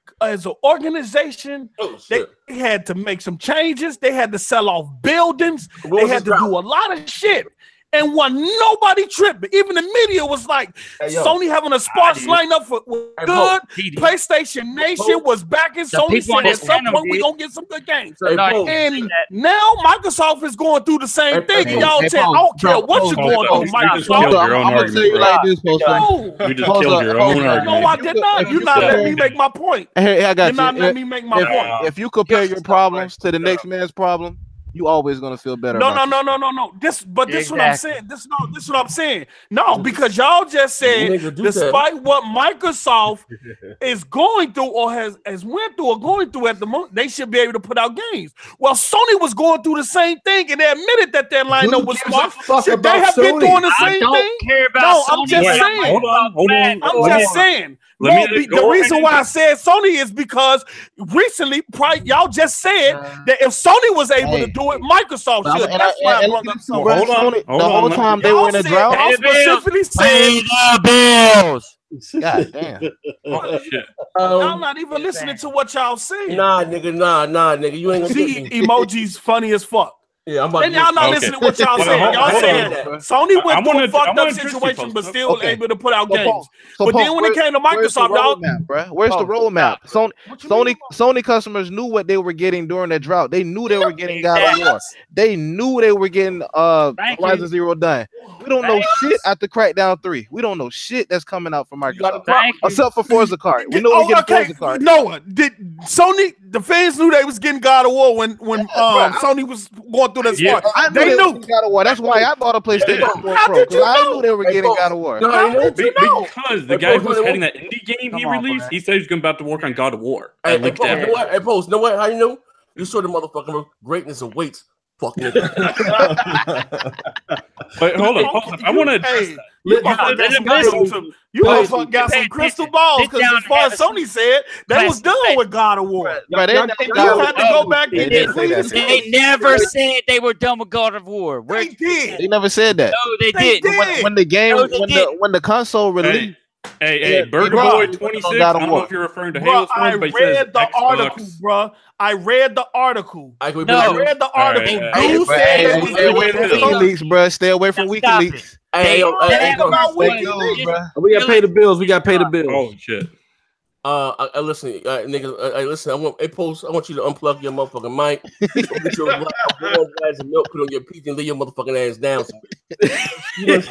organization, they had to make some changes. They had to sell off buildings. They had to do a lot of shit. And nobody tripping. Even the media was like, Sony having a sparse lineup for good. PlayStation Nation was backing Sony. Said at some point we're going to get some good games. And now Microsoft is going through the same thing. And y'all said, I don't care what you're going through, Microsoft. I'm going to tell you like this, You just killed your own argument. No, I did not. You're not letting me make my point. Hey, I got you. You're not letting me make my point. If you compare your problems to the next man's problem, you always gonna feel better. No. This what I'm saying. This what I'm saying. No, because y'all just said, despite what Microsoft is going through or has went through or going through at the moment, they should be able to put out games. Well, Sony was going through the same thing, and they admitted that their lineup was smart. Should they have been doing the same thing? No, I'm just saying. Hold on. I'm just saying. The reason why I said Sony is because recently, y'all just said that if Sony was able to do it, Microsoft should. That's why I brought up Sony. The whole time they were in a drought. I specifically said bills. God damn. I'm not even listening to what y'all saying. Nah, nigga. You ain't gonna see emojis funny as fuck. Yeah, I'm about and y'all not listening to what y'all saying. Y'all saying Sony went through a fucked up situation, but still able to put out games. But then when it came to Microsoft, where's the roadmap? Sony customers knew what they were getting during that drought. They knew they were getting God of War. They knew they were getting Horizon Zero done. We don't know shit after Crackdown 3. We don't know shit that's coming out from Microsoft. Except for Forza Kart. We know we get Forza Kart. Noah, did Sony, the fans knew they was getting God of War when Sony was going through that spot. They knew God of War. That's why I bought a PlayStation 4 Pro. Because I knew they were getting God of War. Because the guy who was heading that indie game he released, he said he was about to work on God of War. Hey, Post, you know what? How you know? You saw the motherfucking greatness awaits. Fucking But hold on. I want to address that. You motherfucker got some crystal balls because as far as Sony said, they was done with God of War. They had to go back. They never said they were done with God of War. They did. They never said that. No, they did. When the game, when the console released. Hey, Burger Boy 26. I don't know if you're referring to Halo Forms, but he says article, bro. I read the article. I read the article. You said stay away from WikiLeaks, bro. Stay away from WikiLeaks. We gotta pay the bills. We gotta pay the bills. Oh shit. Listen, nigga. Listen. I want you to unplug your motherfucking mic. Get your glass of milk, put on your pizza, and lay your motherfucking ass down. The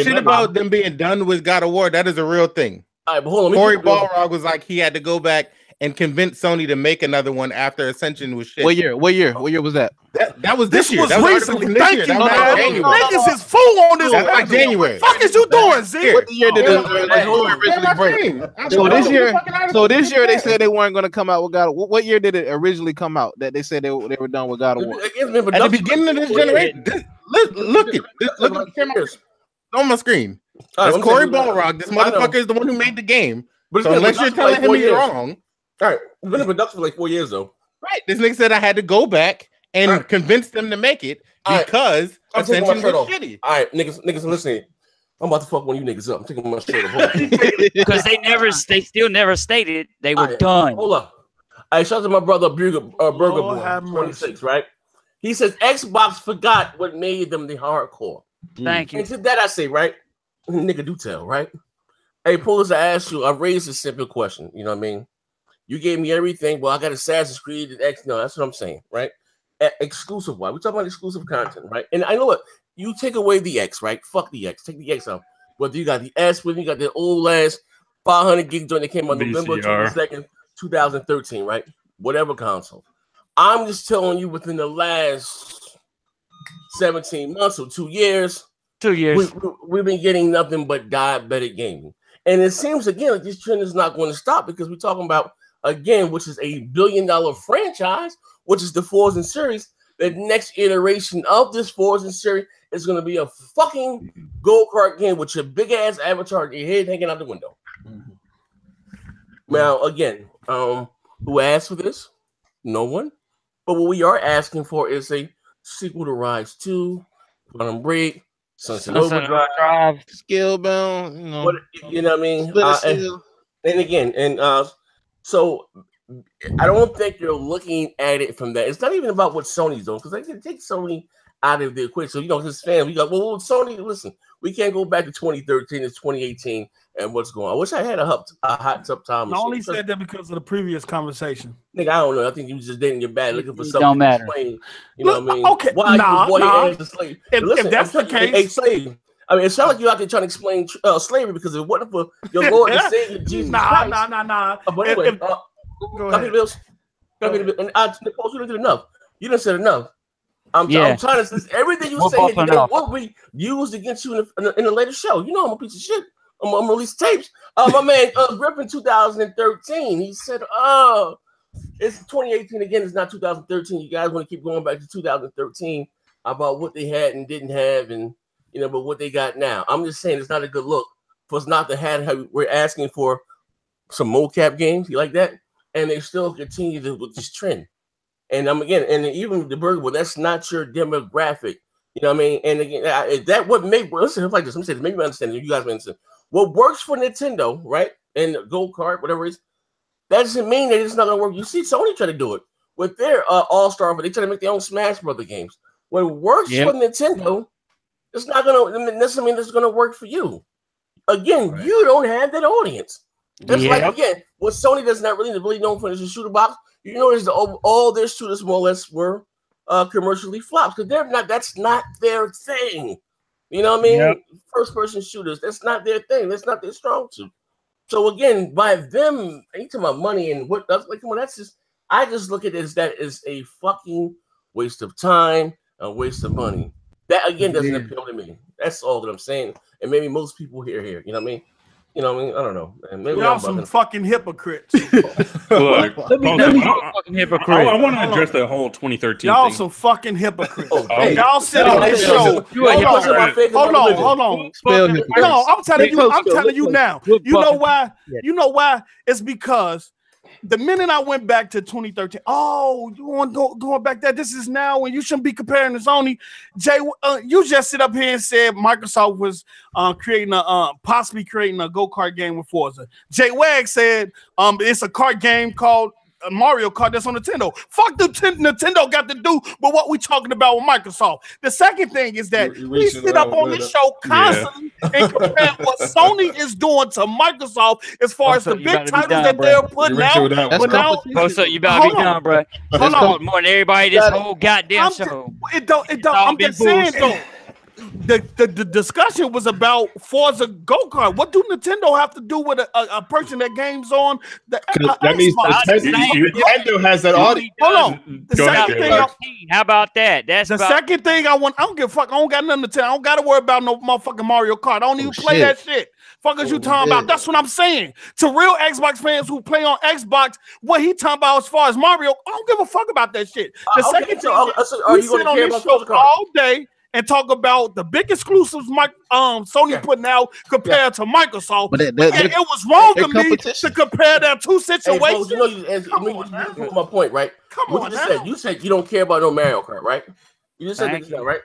shit about them being done with God of War, that is a real thing. All right, but hold on. Corey Balrog was like he had to go back and convince Sony to make another one after Ascension was shit. What year was that? That was this year. That was recently. Thank you, man. Niggas is fool on this. That's like January. Fuck is you doing, Zed? What year did it originally break? So this year they said they weren't going to come out with God of War. What year did it originally come out that they said they were done with God of War? At the beginning of this generation. Look at this on my screen. That's Corey Balrog. This motherfucker is the one who made the game. So unless you're telling him he's wrong. All right, it's been in production for like 4 years though. Right, this nigga said I had to go back and convince them to make it because Ascension was shitty. All right, niggas, listen. I'm about to fuck one of you niggas up. I'm taking my shirt off. Because they still never stated they were done. Hold up. I shout out to my brother Burger Boy 26, right? He says Xbox forgot what made them the hardcore. Thank you. And to that I say, right? Nigga, do tell, right? Hey, Paulus, I asked you, I raised a simple question. You know what I mean? You gave me everything. Well, I got Assassin's Creed and X. No, that's what I'm saying, right? Exclusive. Why? We're talking about exclusive content, right? And I know what you take away the X, right? Fuck the X. Take the X out. Whether you got the S, whether you got the old ass 500 gig joint that came on November 22nd, 2013, right? Whatever console. I'm just telling you, within the last 17 months or 2 years, we've been getting nothing but diabetic gaming. And it seems again like this trend is not going to stop because we're talking about again, which is $1 billion franchise, which is the Forza series. The next iteration of this Forza series is going to be a fucking go-kart game with your big ass avatar, your head hanging out the window. Now, again, who asked for this? No one. But what we are asking for is a sequel to Rise 2, Quantum Break, Sunset Overdrive, Scalebound, you know what I mean? And again, so I don't think you're looking at it from that. It's not even about what Sony's doing, because they can take Sony out of the equation. So, you know, his fans, we got, well, Sony, listen, we can't go back to 2013, it's 2018, and what's going on. I wish I had a hot tub time. I only said that because of the previous conversation. Nigga, I don't know. I think you just dating your bad looking for something. Don't matter. You know what I mean? Okay, nah. If that's the case. A slave. I mean, it sounds like you out there trying to explain slavery because it wasn't for your Lord and Savior Jesus Christ. Nah. But anyway, copy the bills. And you didn't do enough. You didn't say enough. I'm trying to say everything you say will be used against you in a later show. You know I'm a piece of shit. I'm gonna release tapes. My man Griffin 2013. He said, it's 2018 again. It's not 2013. You guys want to keep going back to 2013 about what they had and didn't have, and but what they got now. I'm just saying it's not a good look for us not to have. We're asking for some mocap games. You like that? And they still continue with this trend. And and even the burger, well, that's not your demographic. You know what I mean? And again, is that what listen like this? Let me say this. Maybe you understand. You guys understand. What works for Nintendo, right? And Go-Kart, whatever it is, that doesn't mean that it's not gonna work. You see Sony try to do it with their All-Star, but they try to make their own Smash Brother games. What works for Nintendo, it's not gonna necessarily mean it's gonna work for you. Again, you don't have that audience. That's like again, what Sony does not really known for is a shooter box. You notice all their shooters more or less were commercially flops because that's not their thing. You know what I mean? Yep. First person shooters, that's not their thing. That's not their strong suit. So again, by them, you talking about money and what that's like, come on, that's just I just look at it as that is a fucking waste of time, a waste of money. That again doesn't appeal to me. That's all that I'm saying. And maybe most people here, you know what I mean? You know, what I mean, I don't know. Man. Maybe y'all some fucking hypocrites. Look, fucking hypocrite. I want to address the whole 2013 Y'all thing. some fucking hypocrites. Hey, y'all sit on this show. Hold on. No, I'm telling you now. You know why? You know why? It's because the minute I went back to 2013, you want going back there? This is now when you shouldn't be comparing to Sony. Jay, you just sit up here and said Microsoft was possibly creating a go-kart game with Forza. Jay Wag said it's a kart game called Mario Kart that's on Nintendo. Fuck the Nintendo got to do with what we talking about with Microsoft. The second thing is that we sit up on this show constantly and compare what Sony is doing to Microsoft as far as the big titles that they're putting out. But now, so you better be done, bro. Hold on. More than everybody this whole goddamn show. It don't. I'm just saying though. The discussion was about Forza go-kart. What do Nintendo have to do with a person that games on the that means Nintendo has that audience. Hold on. The second thing, how about that? That's the second thing I want. I don't give a fuck. I don't got nothing to tell. I don't got to worry about no motherfucking Mario Kart. I don't even play that shit. Fuck is you talking about? That's what I'm saying. To real Xbox fans who play on Xbox, what he talking about as far as Mario, I don't give a fuck about that shit. The second thing, we sit on this show all day and talk about the big exclusives Sony putting out compared to Microsoft. But it was wrong to me to compare their two situations. Hey, you my point, right? Come on, you said you don't care about no Mario Kart, right? You just said that, right?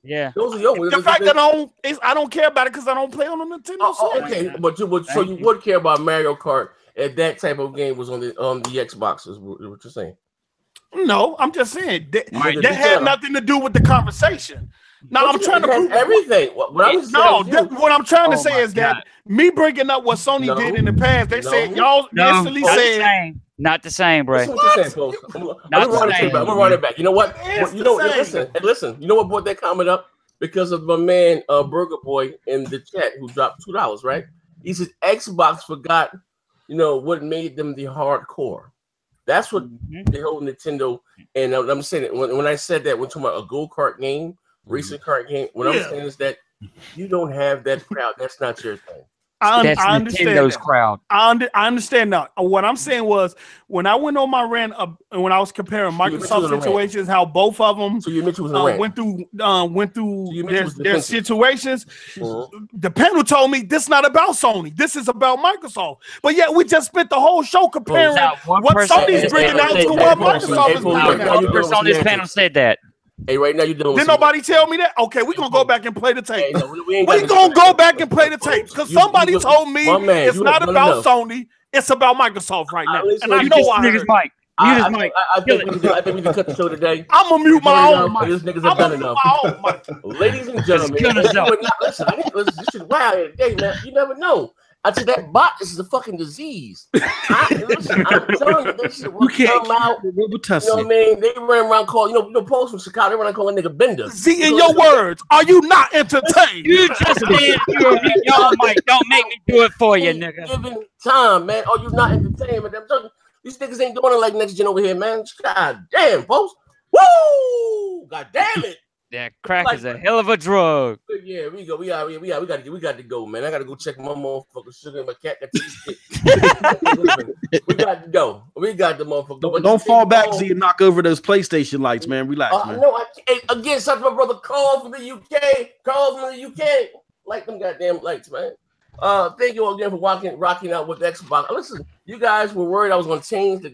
Yeah. Those are your words. The fact that I don't care about it because I don't play on the Nintendo. Okay, but you would care about Mario Kart if that type of game was on the Xbox, is what you're saying. No, I'm just saying that had nothing to do with the conversation. Now I'm trying to prove everything. What I'm trying to say is that me bringing up what Sony did in the past, they said y'all instantly said not the same, bro. I'm gonna run it back. You know what? Listen. You know what brought that comment up? Because of my man Burger Boy in the chat who dropped $2, right? He said Xbox forgot, what made them the hardcore. That's what the whole Nintendo, and I'm saying it when I said that, we're talking about a go-kart game, racing kart game. What I'm saying is that you don't have that crowd. That's not your thing. I understand Nintendo's crowd. I understand that. What I'm saying was when I went on my rant when I was comparing Microsoft situations, how both of them went through their situations. The panel told me this is not about Sony. This is about Microsoft. But yet we just spent the whole show comparing what Sony's bringing out to what Microsoft is bringing out. One person on this panel said that. Hey, right now you're doing. Did nobody tell me that? Okay, we're gonna go back and play the tape. We're gonna go back and play the tapes because somebody told me it's not about Sony, it's about Microsoft right now. And I know why. I think we can cut the show today. I'm gonna mute my own mic. These niggas have done enough. Ladies and gentlemen, this is wild today, man. You never know. I said that bot is a fucking disease. I'm telling you, this shit will come out. You know what I mean? They ran around calling, Post from Chicago, they ran around calling a nigga Bender. See, in your words, are you not entertained? You just did y'all mic. Don't make me do it for you, nigga. Given time, man. Are you not entertained? I'm telling you, these niggas ain't doing it like next gen over here, man. God damn, Post. Woo! God damn it. That crack is a hell of a drug. Yeah, we go. We got to go, man. I got to go check my motherfucking sugar and my cat. We got to go. We got the motherfucker. Don't fall back so you knock over those PlayStation lights, man. Relax, man. No, again, shout out to my brother Carl from the UK. Like them goddamn lights, man. Thank you all again for rocking out with Xbox. Listen, you guys were worried I was going to change the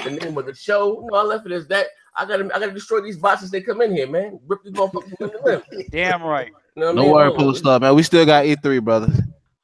name of the show. No, I left it as that. I gotta destroy these bots as they come in here, man. Rip these motherfuckers in the rim. Damn right. No worry, Post Up, man. We still got E3, brother.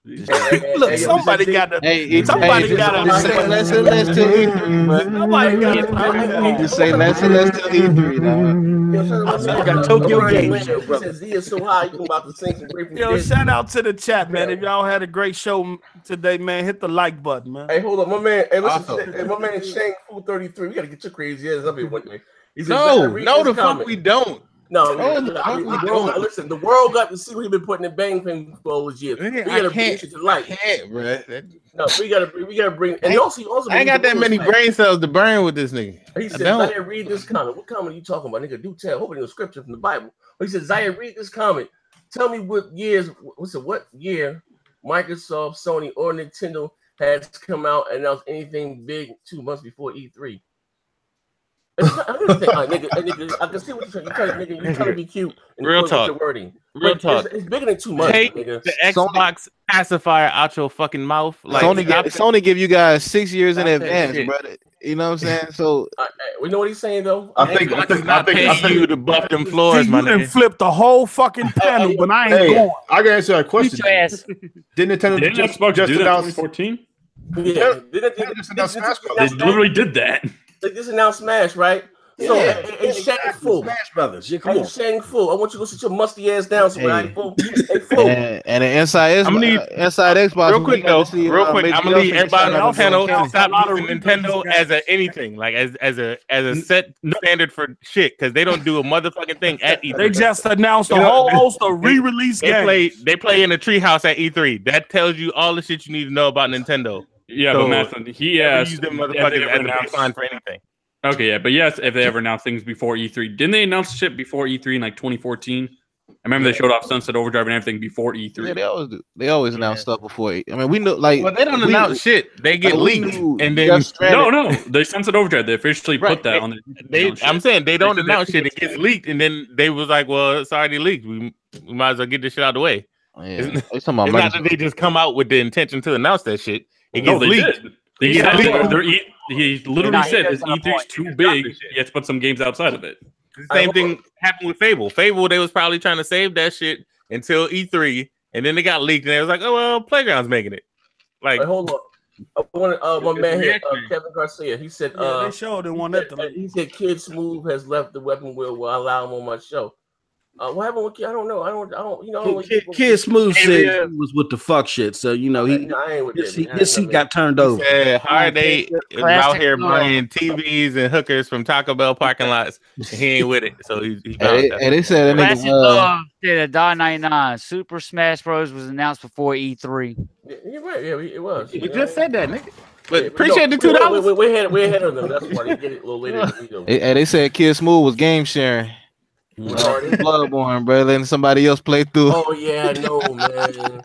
Look, somebody got to. Let's till E3, man. Somebody got to. Just say let's till E3, now. Got Tokyo Game Show, brother. Z is so high, you about to sing some great. Yo, shout out to the chat, man. If y'all had a great show today, man, hit the like button, man. Hey, hold on, my man. Hey, listen, my man Shang Fu 33. We gotta get your crazy ass up here one day. No, the fuck we don't. No, listen, the world got to see what he's been putting in Bang Thing for all these years. We gotta bring it to light. Bro. No, we gotta bring. And also, I ain't got that many brain cells to burn with this nigga. He said, "Zaya, read this comment." What comment are you talking about, nigga? Do tell. Hoping the scripture from the Bible. But he said, "Zaya, read this comment. Tell me what years. What year Microsoft, Sony, or Nintendo has come out and announced anything big 2 months before E3. Nigga, I can see what you're trying to be cute. And Real talk. Your wording. Real talk. It's bigger than 2 months. Take nigga. the Xbox pacifier out your fucking mouth. Like, Sony give you guys 6 years in advance, brother. You know what I'm saying? So we know what he's saying though. I think you to buff them floors, man. You flip the whole fucking panel, but I ain't going. I can answer that question. Didn't Nintendo just announce 2014? Yeah, they literally did that. They just announced Smash, right? So it's Shameful. Smash Brothers. Yeah, come on. Shameful. I want you to go sit your musty ass down somewhere. And the inside Xbox. Real quick, I'm gonna need everybody on the panel to stop using Nintendo as a anything, like as a set standard for shit, because they don't do a motherfucking thing at E3. They just announced a whole host of re-release games. They play in a treehouse at E3. That tells you all the shit you need to know about Nintendo. Yeah, so, but Matt, he asked use them motherfuckers as a baseline for anything. Okay, yeah, but yes, if they ever announce things before E3. Didn't they announce shit before E3 in like 2014? I remember they showed off Sunset Overdrive and everything before E3. Yeah, they always do. They always announce stuff before. I mean, we know, like, well, they don't announce shit. They get leaked, and then no, they Sunset Overdrive. They officially put that on there. I'm saying they don't announce shit. It gets leaked, and then they was like, "Well, it's already leaked. We might as well get this shit out of the way." Yeah. It's not that they just come out with the intention to announce that shit. It gets leaked. He literally said his E3's too big. He has to put some games outside of it. The same thing happened with Fable. Fable, they was probably trying to save that shit until E3, and then they got leaked, and they was like, "Oh well, Playground's making it." Like, hold on. One man here, Kevin Garcia. He said, they showed one that he said, Kid Smooth has left the weapon wheel. Will I allow him on my show? What happened with Kid? I don't know. I don't. You know, Kid Smooth said he was with the fuck shit. So you know his seat got turned over. Yeah, Hard Eight is out here buying TVs and hookers from Taco Bell parking lots. He ain't with it, so he and they said that nigga did $1.99. Super Smash Bros was announced before E3. You're right. Yeah, it was. You just said that, nigga. But appreciate the $2. We're ahead of them. That's why they get it a little later than we do. And they said Kid Smooth was game sharing. Bloodborne, bro, letting somebody else play through. Oh yeah, I know, man. Smooth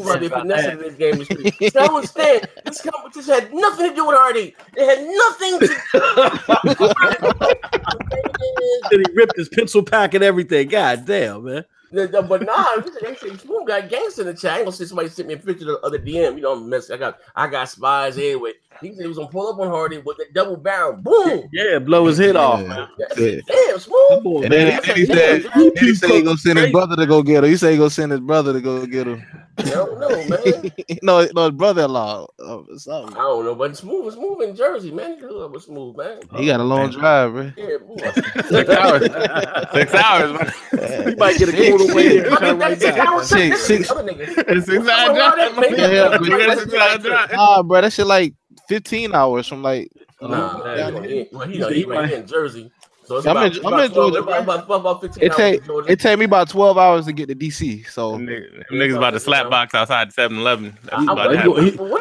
out there finessing this game. I don't understand. This competition had nothing to do with Hardy. It had nothing to. And he ripped his pencil pack and everything. God damn, man. But nah, they say Smooth got gangster in the chat. I ain't gonna see somebody send me a picture of the DM. You know, mess. I got spies here with. He said he was gonna pull up on Hardy with the double barrel. Boom! Yeah, blow his head off, man. Damn, Smooth. And then he said he gonna send his brother to go get him. He said he gonna send his brother to go get him. I don't know, man. no, his brother-in-law. Something. I don't know, but Smooth in Jersey, man. He was Smooth, man. He got a long drive, bro. Yeah, 6 hours. 6 hours, man. He might get a cool away here. Six hours. Nah, bro, that shit like 15 hours from like. He in Jersey. So it's I'm in Georgia. About 15 hours. It take me about 12 hours to get to DC. So niggas about to slap box outside 7-Eleven.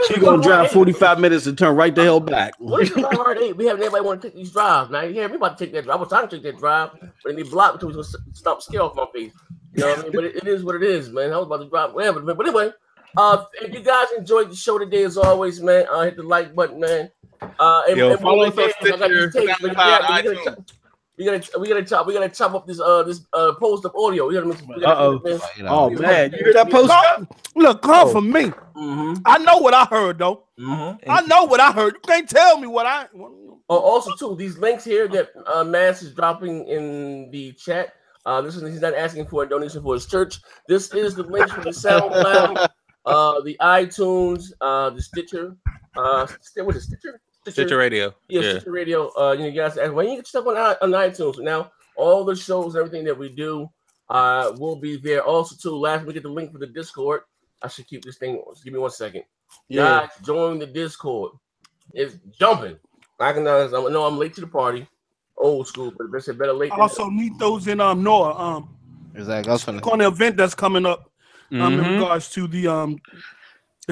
He gonna drive 45 minutes and turn right the hell back. What is Hard 8? We have everybody want to take these drives. Now you hear me about to take that drive. I was trying to take that drive, but they blocked until he was gonna stomp scale off my face. You know what I mean? But it is what it is, man. I was about to drive whatever. But anyway, if you guys enjoyed the show today, as always, man, hit the like button, man. And follow us on Stitcher. We gotta chop up this post of audio. Oh man, you hear that post? Look, come from me. I know what I heard though. I know what I heard. You can't tell me what I. Also, too, these links here that Mass is dropping in the chat. He's not asking for a donation for his church. This is the links for the SoundCloud, the iTunes, the Stitcher. What is Stitcher? Stitcher Radio. Yeah, Stitcher Radio. You guys ask, when you get stuff on iTunes. Now, all the shows, everything that we do will be there. Also, too, last we get the link for the Discord. I should keep this thing. Give me 1 second. Yeah. Guys, join the Discord. It's jumping. I know I'm late to the party. Old school, but they said better late. I also need those in Noah. Exactly. On the event that's coming up in regards to the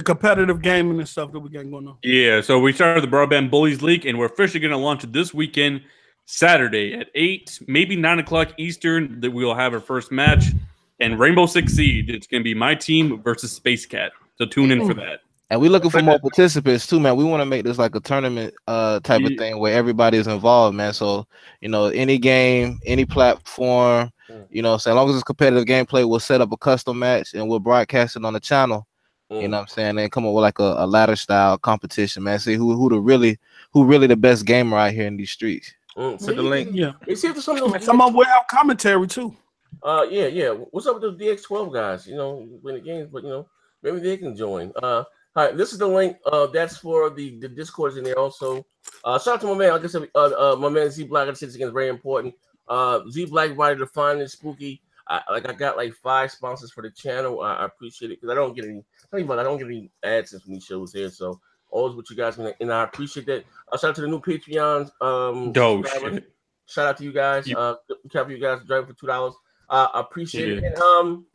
competitive gaming and stuff that we got going on. Yeah, so we started the Broadband Bullies League, and we're officially going to launch it this weekend, Saturday at 8, maybe 9 o'clock Eastern, that we will have our first match. And Rainbow Six Siege, it's going to be my team versus Space Cat. So tune in for that. And we're looking for more participants too, man. We want to make this like a tournament type of thing where everybody is involved, man. So, you know, any game, any platform, you know, so as long as it's competitive gameplay, we'll set up a custom match and we'll broadcast it on the channel. You know what I'm saying? And come up with like a ladder style competition, man. See who really the best gamer out here in these streets. Send the link. Yeah. Some of them will have commentary too. Yeah. What's up with those DX12 guys? You know, win the games, but you know, maybe they can join. All right, this is the link. That's for the Discords in there also. Shout out to my man. Like I said, my man Z Black. I said this again is very important. Z Black Rider Define and Spooky. I got like 5 sponsors for the channel. I appreciate it because I don't get any. I don't get any ads from these shows here. So always with you guys, and I appreciate that. Shout out to the new Patreons. Shout out to you guys. Cap you guys driving for $2. I appreciate it. And,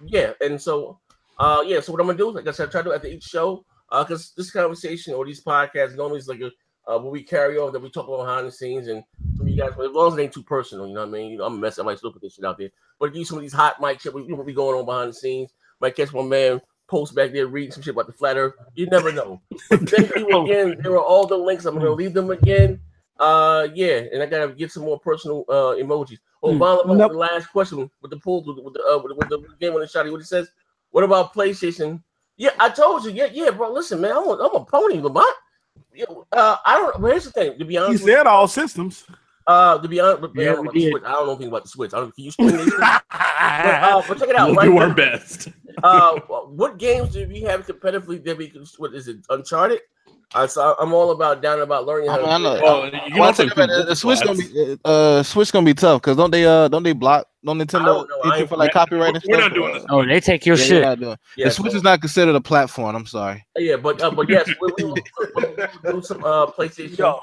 and so so what I'm gonna do, like I said, I try to do after each show. Because this conversation or these podcasts normally is like when we carry over that we talk about behind the scenes, and for you guys, as long as it ain't too personal, you know what I mean? You know, I'm a mess. I might still put this shit out there, but do some of these hot mic shit. What be going on behind the scenes? Might catch my man post back there reading some shit about the flat Earth. You never know. Thank you again. There are all the links. I'm gonna leave them again. And I gotta get some more personal emojis. Oh, the last question with the pool with the game on the shotty. What it says? What about PlayStation? Yeah, I told you. Yeah, bro. Listen, man, I'm a pony, Lamont. I don't. But here's the thing. To be honest, he said all systems. To be honest, I don't know anything about the Switch. Can you explain this? But check it out. We'll do our best. What games do we have competitively that we can? What is it? Uncharted. So I'm all about learning how to. I know. The Switch gonna be tough because don't they block? Don't Nintendo for like copyright and stuff? We're not doing this. Oh, they take your shit. The Switch is not considered a platform. I'm sorry. Yeah, but yes, we will do some PlayStation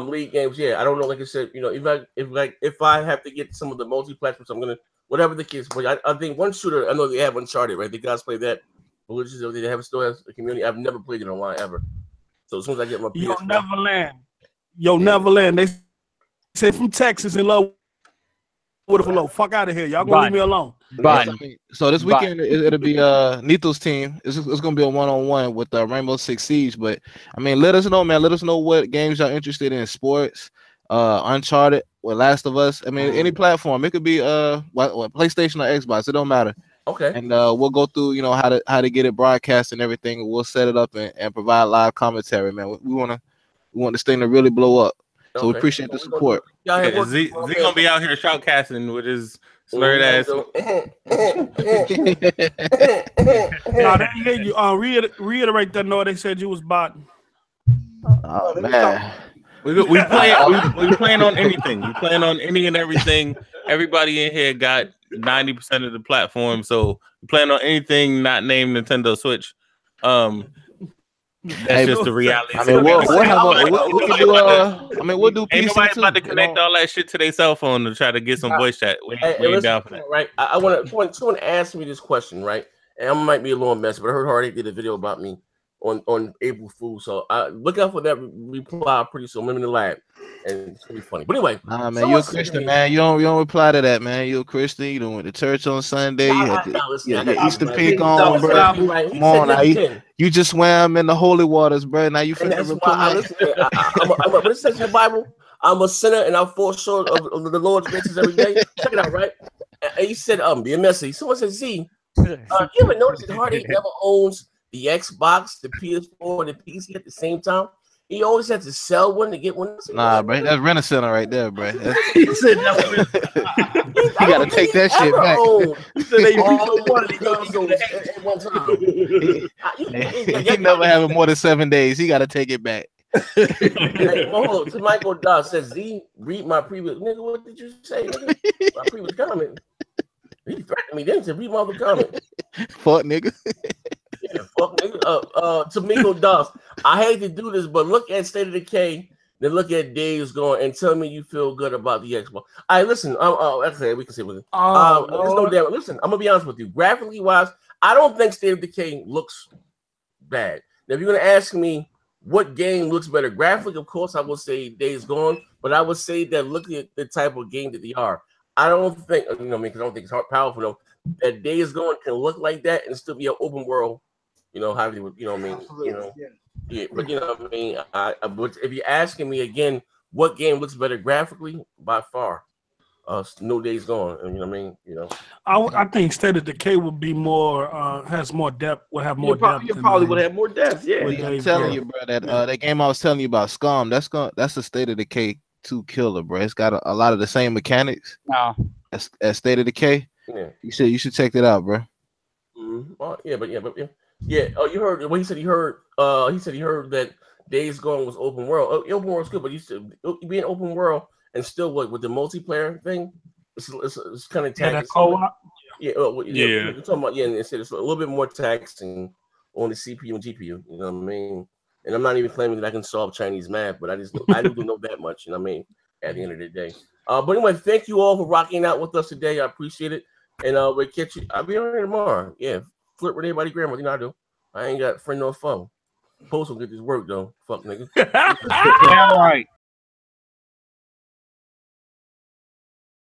League games. Yeah, I don't know. Like I said, you know, if I have to get some of the multi-platforms, I'm gonna whatever the case. But I think one shooter. I know they have Uncharted, right? The guys play that. Religious, they have still has a community. I've never played it online ever. So as soon as I get my PS4. Neverland. They say from Texas in love with a low. Fuck out of here. Y'all gonna leave me alone. So this weekend it'll be Nito's team. It's gonna be a 1-on-1 with Rainbow Six Siege. But I mean, let us know, man. Let us know what games y'all interested in. Sports, Uncharted, or Last of Us. I mean, any platform. It could be PlayStation or Xbox. It don't matter. Okay. And we'll go through, you know, how to get it broadcast and everything. We'll set it up and provide live commentary, man. We want this thing to really blow up. So we appreciate the support. Z gonna be out here shoutcasting with his slurred ass. Reiterate that note. They said you was botting. Oh man. We playing on anything. We playing on any and everything. Everybody in here got 90% of the platform, so we playing on anything not named Nintendo Switch. That's just the reality. I mean, we'll do PC Ain't nobody too, about to connect all that shit to their cell phone to try to get some voice chat. We ain't down for that. Right. I want someone asked me this question, right? And I might be a little messy, but I heard Hardy did a video about me on April Fool. So look out for that reply pretty soon. I'm in the lab. And it's gonna be funny. But anyway, man, you're a Christian, man. You don't reply to that, man. You're a Christian. You don't went to church on Sunday. You had the Easter pig on, bro. Come on, now. You just swam in the holy waters, bro. Now you finna reply. What it says in the Bible, I'm a sinner and I fall short of the Lord's graces every day. Check it out, right? And he said, be a messy. Someone said, Z, you ever notice that Hardy never owns the Xbox, the PS4, and the PC at the same time? He always had to sell one to get one. Nah, bro, that's Rent-A-Center right there, bro. He said that's you gotta take that shit back. He said they one at one time. He never have it more than 7 days. He gotta take it back. So Michael Doss says, Z, read my previous nigga. What did you say? Nigga? My previous comment. He threatened me. Then to read my other comment. Fuck nigga. Yeah, fuck nigga. Tamiko Doss. I hate to do this, but look at State of Decay, then look at Days Gone, and tell me you feel good about the Xbox. All right, listen. Actually, we can say with it. There's no damn. Listen, I'm gonna be honest with you. Graphically wise, I don't think State of Decay looks bad. Now, if you're gonna ask me what game looks better graphically, of course, I would say Days Gone, but I would say that looking at the type of game that they are, I don't think, because I don't think it's powerful enough that Days Gone can look like that and still be an open world. You know how they would, you know what I mean? Absolutely, You know, yeah. But you know what I mean. But if you're asking me again, what game looks better graphically, by far, No Days Gone. You know what I mean? You know, I think State of Decay would be more has more depth. Will have more depth. You probably would have more depth. Yeah, I'm telling you, bro. That game I was telling you about, Scum. That's the State of Decay 2 killer, bro. It's got a lot of the same mechanics. No, as State of Decay. Yeah, you should check that out, bro. Mm-hmm. Oh, yeah. Oh, you heard what he said. He heard that Days Gone was open world. Oh, open world's good, but you should be an open world and still with the multiplayer thing. It's kind of taxing. Co-op. Yeah. You're talking about and it's a little bit more taxing on the CPU and GPU. You know what I mean? And I'm not even claiming that I can solve Chinese math, but I do know that much. You know what I mean? At the end of the day. But anyway, thank you all for rocking out with us today. I appreciate it. And we'll catch you. I'll be on here tomorrow. Yeah. Flirt with anybody, grandma. You know I do. I ain't got friend nor foe. Post will get this work though. Fuck nigga. Damn right.